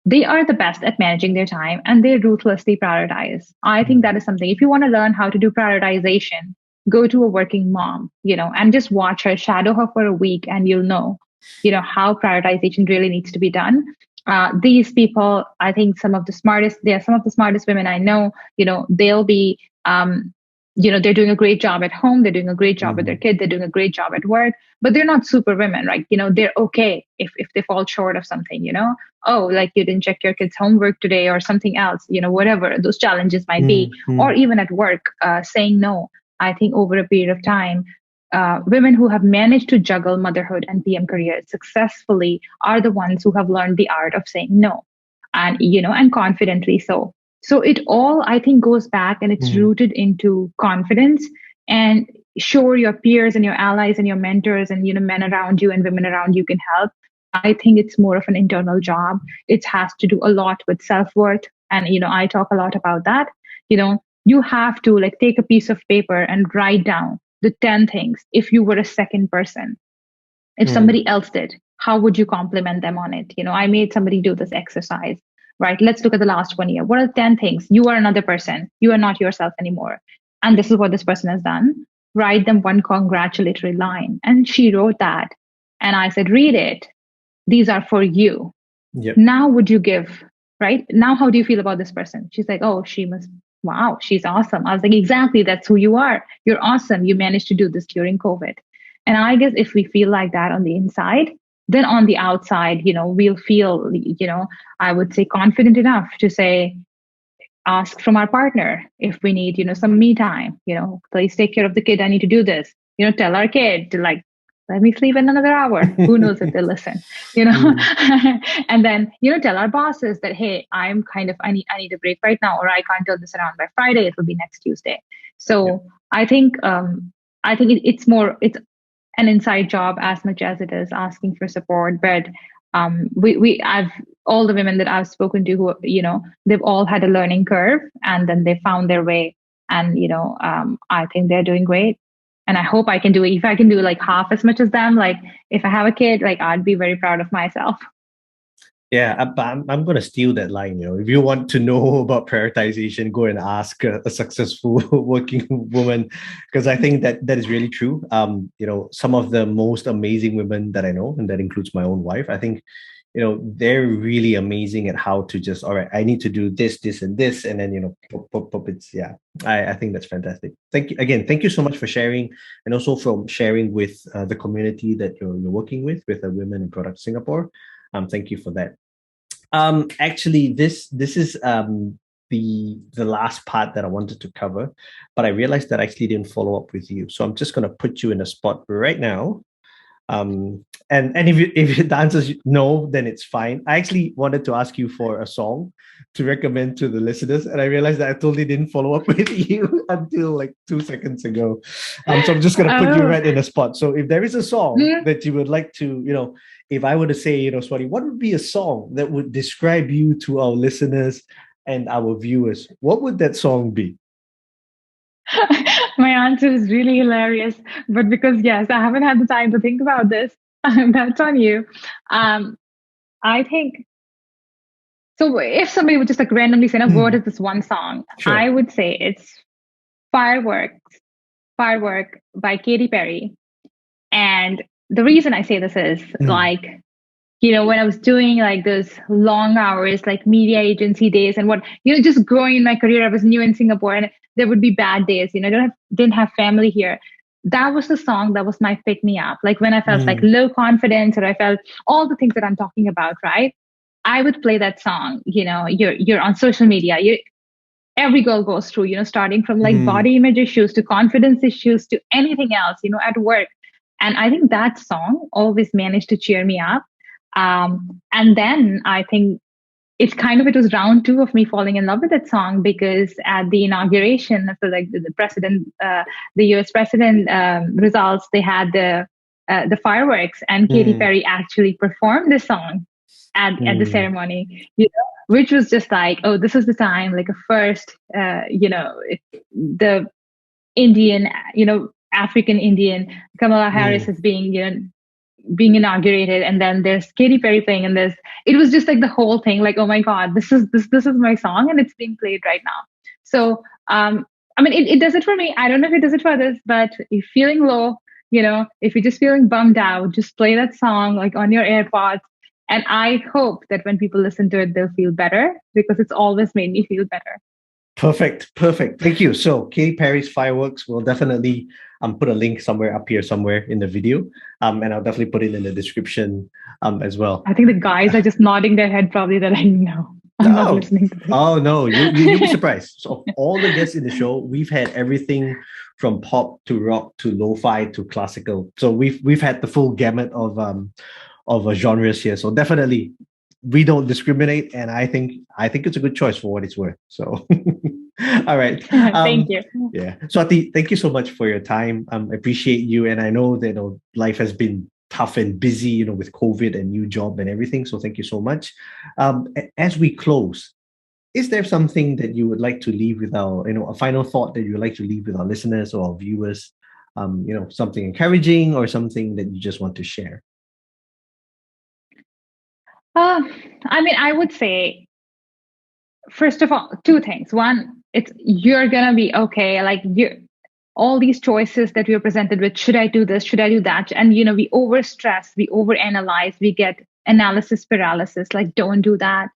They are the best at managing their time and they ruthlessly prioritize. I think mm, that is something. If you want to learn how to do prioritization, go to a working mom, and just watch her, shadow her for a week, and you'll know, how prioritization really needs to be done. These people, I think they are some of the smartest women I know. They'll be, they're doing a great job at home. They're doing a great job with their mm, kid. They're doing a great job at work, but they're not super women, right? They're okay if they fall short of something, oh, like you didn't check your kids' homework today or something else, whatever those challenges might be, mm, or mm, even at work, saying no. I think over a period of time, women who have managed to juggle motherhood and PM careers successfully are the ones who have learned the art of saying no, and confidently so. So it all, I think, goes back and it's mm, rooted into confidence. And sure, your peers and your allies and your mentors and men around you and women around you can help. I think it's more of an internal job. It has to do a lot with self-worth. And, I talk a lot about that. You have to like take a piece of paper and write down the 10 things. If you were a second person, if mm, somebody else did, how would you compliment them on it? I made somebody do this exercise, right? Let's look at the last 1 year. What are 10 things? You are another person. You are not yourself anymore. And this is what this person has done. Write them one congratulatory line. And she wrote that. And I said, read it. These are for you. yep. Now, would you give, right? Now, how do you feel about this person? She's like, oh, wow, she's awesome. I was like, exactly, that's who you are. You're awesome. You managed to do this during COVID. And I guess if we feel like that on the inside, then on the outside, we'll feel, I would say confident enough to say, ask from our partner if we need, some me time, please take care of the kid. I need to do this, tell our kid to like, let me sleep in another hour. Who knows if they listen, Mm, and then, tell our bosses that, hey, I need a break right now, or I can't turn this around by Friday. It will be next Tuesday. yep. So it's an inside job as much as it is asking for support. But I've all the women that I've spoken to who, they've all had a learning curve and then they found their way. And, I think they're doing great. And I hope I can do it. If I can do like half as much as them, like if I have a kid, like I'd be very proud of myself. Yeah, but I'm going to steal that line. If you want to know about prioritization, go and ask a successful working woman, because I think that is really true. Some of the most amazing women that I know, and that includes my own wife, I think, they're really amazing at how to just, all right, I need to do this, this, and this, and then, pop, pop, pop, it's, yeah, I think that's fantastic. Thank you again. Thank you so much for sharing, and also from sharing with the community that you're working with the Women in Product Singapore. Thank you for that. Actually, this is the last part that I wanted to cover, but I realized that I actually didn't follow up with you. So I'm just gonna put you in a spot right now. And if the answer is no, then it's fine. I actually wanted to ask you for a song to recommend to the listeners, and I realized that I totally didn't follow up with you until like 2 seconds ago. So I'm just gonna put you Oh, right in a spot. So if there is a song mm. that you would like to, if I were to say, Swati, what would be a song that would describe you to our listeners and our viewers? What would that song be? My answer is really hilarious. But because, yes, I haven't had the time to think about this, that's on you. Um, I think so. If somebody would just like randomly say, "No, what Hmm, is this one song?" I sure. would say it's "Fireworks," "Firework" by Katy Perry. And the reason I say this is Hmm, like when I was doing like those long hours, like media agency days and just growing in my career, I was new in Singapore and there would be bad days, didn't have family here. That was the song that was my pick me up. Like when I felt like Mm, low confidence or I felt all the things that I'm talking about, right? I would play that song. You're on social media. Every girl goes through, starting from like mm, body image issues to confidence issues to anything else, at work. And I think that song always managed to cheer me up. And then I think it was round two of me falling in love with that song because at the inauguration of the president, the US president results, they had the fireworks and Katy mm, Perry actually performed the song at the mm, ceremony, which was just like, oh, this is the time, like a first, the Indian, African Indian Kamala Harris mm. is being inaugurated, and then there's Katy Perry playing, and it was just like the whole thing, like, oh my God, this is my song, and it's being played right now. So, I mean, it does it for me. I don't know if it does it for others, but if you're feeling low, if you're just feeling bummed out, just play that song like on your AirPods. And I hope that when people listen to it, they'll feel better because it's always made me feel better. Perfect, perfect. Thank you. So Katy Perry's fireworks will definitely put a link somewhere up here somewhere in the video. And I'll definitely put it in the description as well. I think the guys are just nodding their head probably that I know. I'm not Oh, listening to this. oh no, you'll be surprised. So all the guests in the show, we've had everything from pop to rock to lo-fi to classical. So we've had the full gamut of genres here. So definitely we don't discriminate, and I think it's a good choice for what it's worth. So all right. Thank Um you. yeah. Swati, thank you so much for your time. I appreciate you. And I know that life has been tough and busy, with COVID and new job and everything. So thank you so much. As we close, is there something that you would like to leave with a final thought that you would like to leave with our listeners or our viewers? Something encouraging or something that you just want to share? Uh, I mean, I would say, first of all, two things. One, it's you're gonna be okay. Like you, all these choices that we are presented with, should I do this? Should I do that? And we over stress, we over analyze, we get analysis paralysis. Like, don't do that.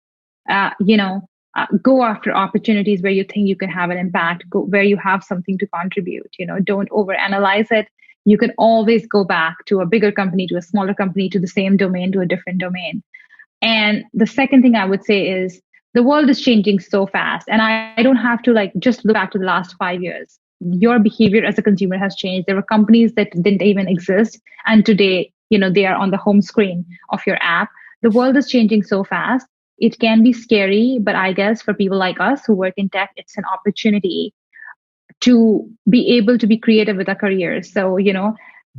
Go after opportunities where you think you can have an impact. Go where you have something to contribute. Don't over analyze it. You can always go back to a bigger company, to a smaller company, to the same domain, to a different domain. And the second thing I would say is the world is changing so fast. And I don't have to like just look back to the last 5 years. Your behavior as a consumer has changed. There were companies that didn't even exist. And today, they are on the home screen of your app. The world is changing so fast. It can be scary, but I guess for people like us who work in tech, it's an opportunity to be able to be creative with our careers. So,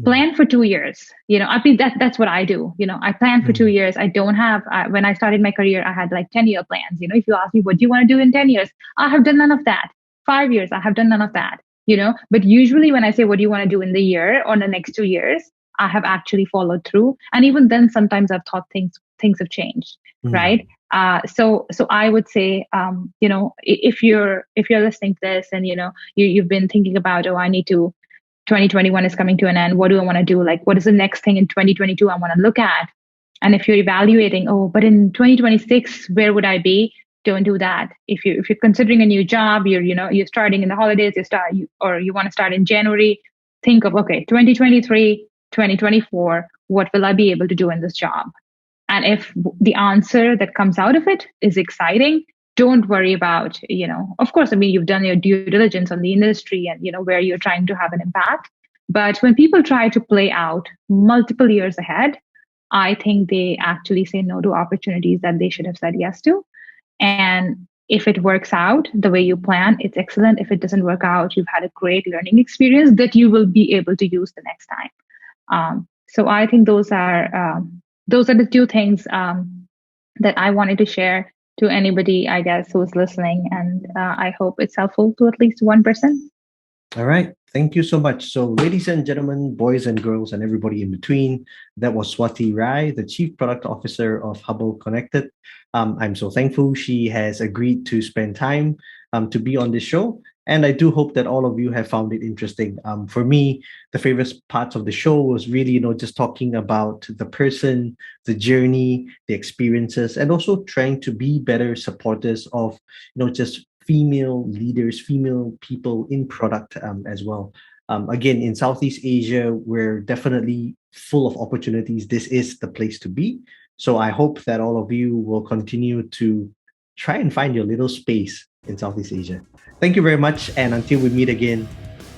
Mm, plan for 2 years. I think that's what I do. I plan for two mm, years. I don't have, when I started my career, I had like 10-year plans. If you ask me, what do you want to do in 10 years? I have done none of that. 5 years, I have done none of that. But usually when I say, what do you want to do in the year or the next 2 years, I have actually followed through. And even then, sometimes I've thought things have changed. Right. mm, So I would say, if you're listening to this and, you've been thinking about, oh, I need to, 2021 is coming to an end. What do I want to do? Like, what is the next thing in 2022 I want to look at? And if you're evaluating, oh, but in 2026, where would I be? Don't do that. If you're considering a new job, you're starting in the holidays, or you want to start in January, think of, okay, 2023, 2024, what will I be able to do in this job? And if the answer that comes out of it is exciting, don't worry about, of course, I mean, you've done your due diligence on the industry and, where you're trying to have an impact. But when people try to play out multiple years ahead, I think they actually say no to opportunities that they should have said yes to. And if it works out the way you plan, it's excellent. If it doesn't work out, you've had a great learning experience that you will be able to use the next time. So I think those are the two things that I wanted to share to anybody, I guess, who's listening. And I hope it's helpful to at least one person. All right. Thank you so much. So, ladies and gentlemen, boys and girls, and everybody in between, that was Swati Rai, the Chief Product Officer of Hubble Connected. I'm so thankful she has agreed to spend time to be on this show. And I do hope that all of you have found it interesting. For me, the favorite parts of the show was really, just talking about the person, the journey, the experiences, and also trying to be better supporters of, just female leaders, female people in product as well. Again, in Southeast Asia, we're definitely full of opportunities. This is the place to be. So I hope that all of you will continue to try and find your little space in Southeast Asia. Thank you very much. And until we meet again,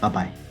bye bye.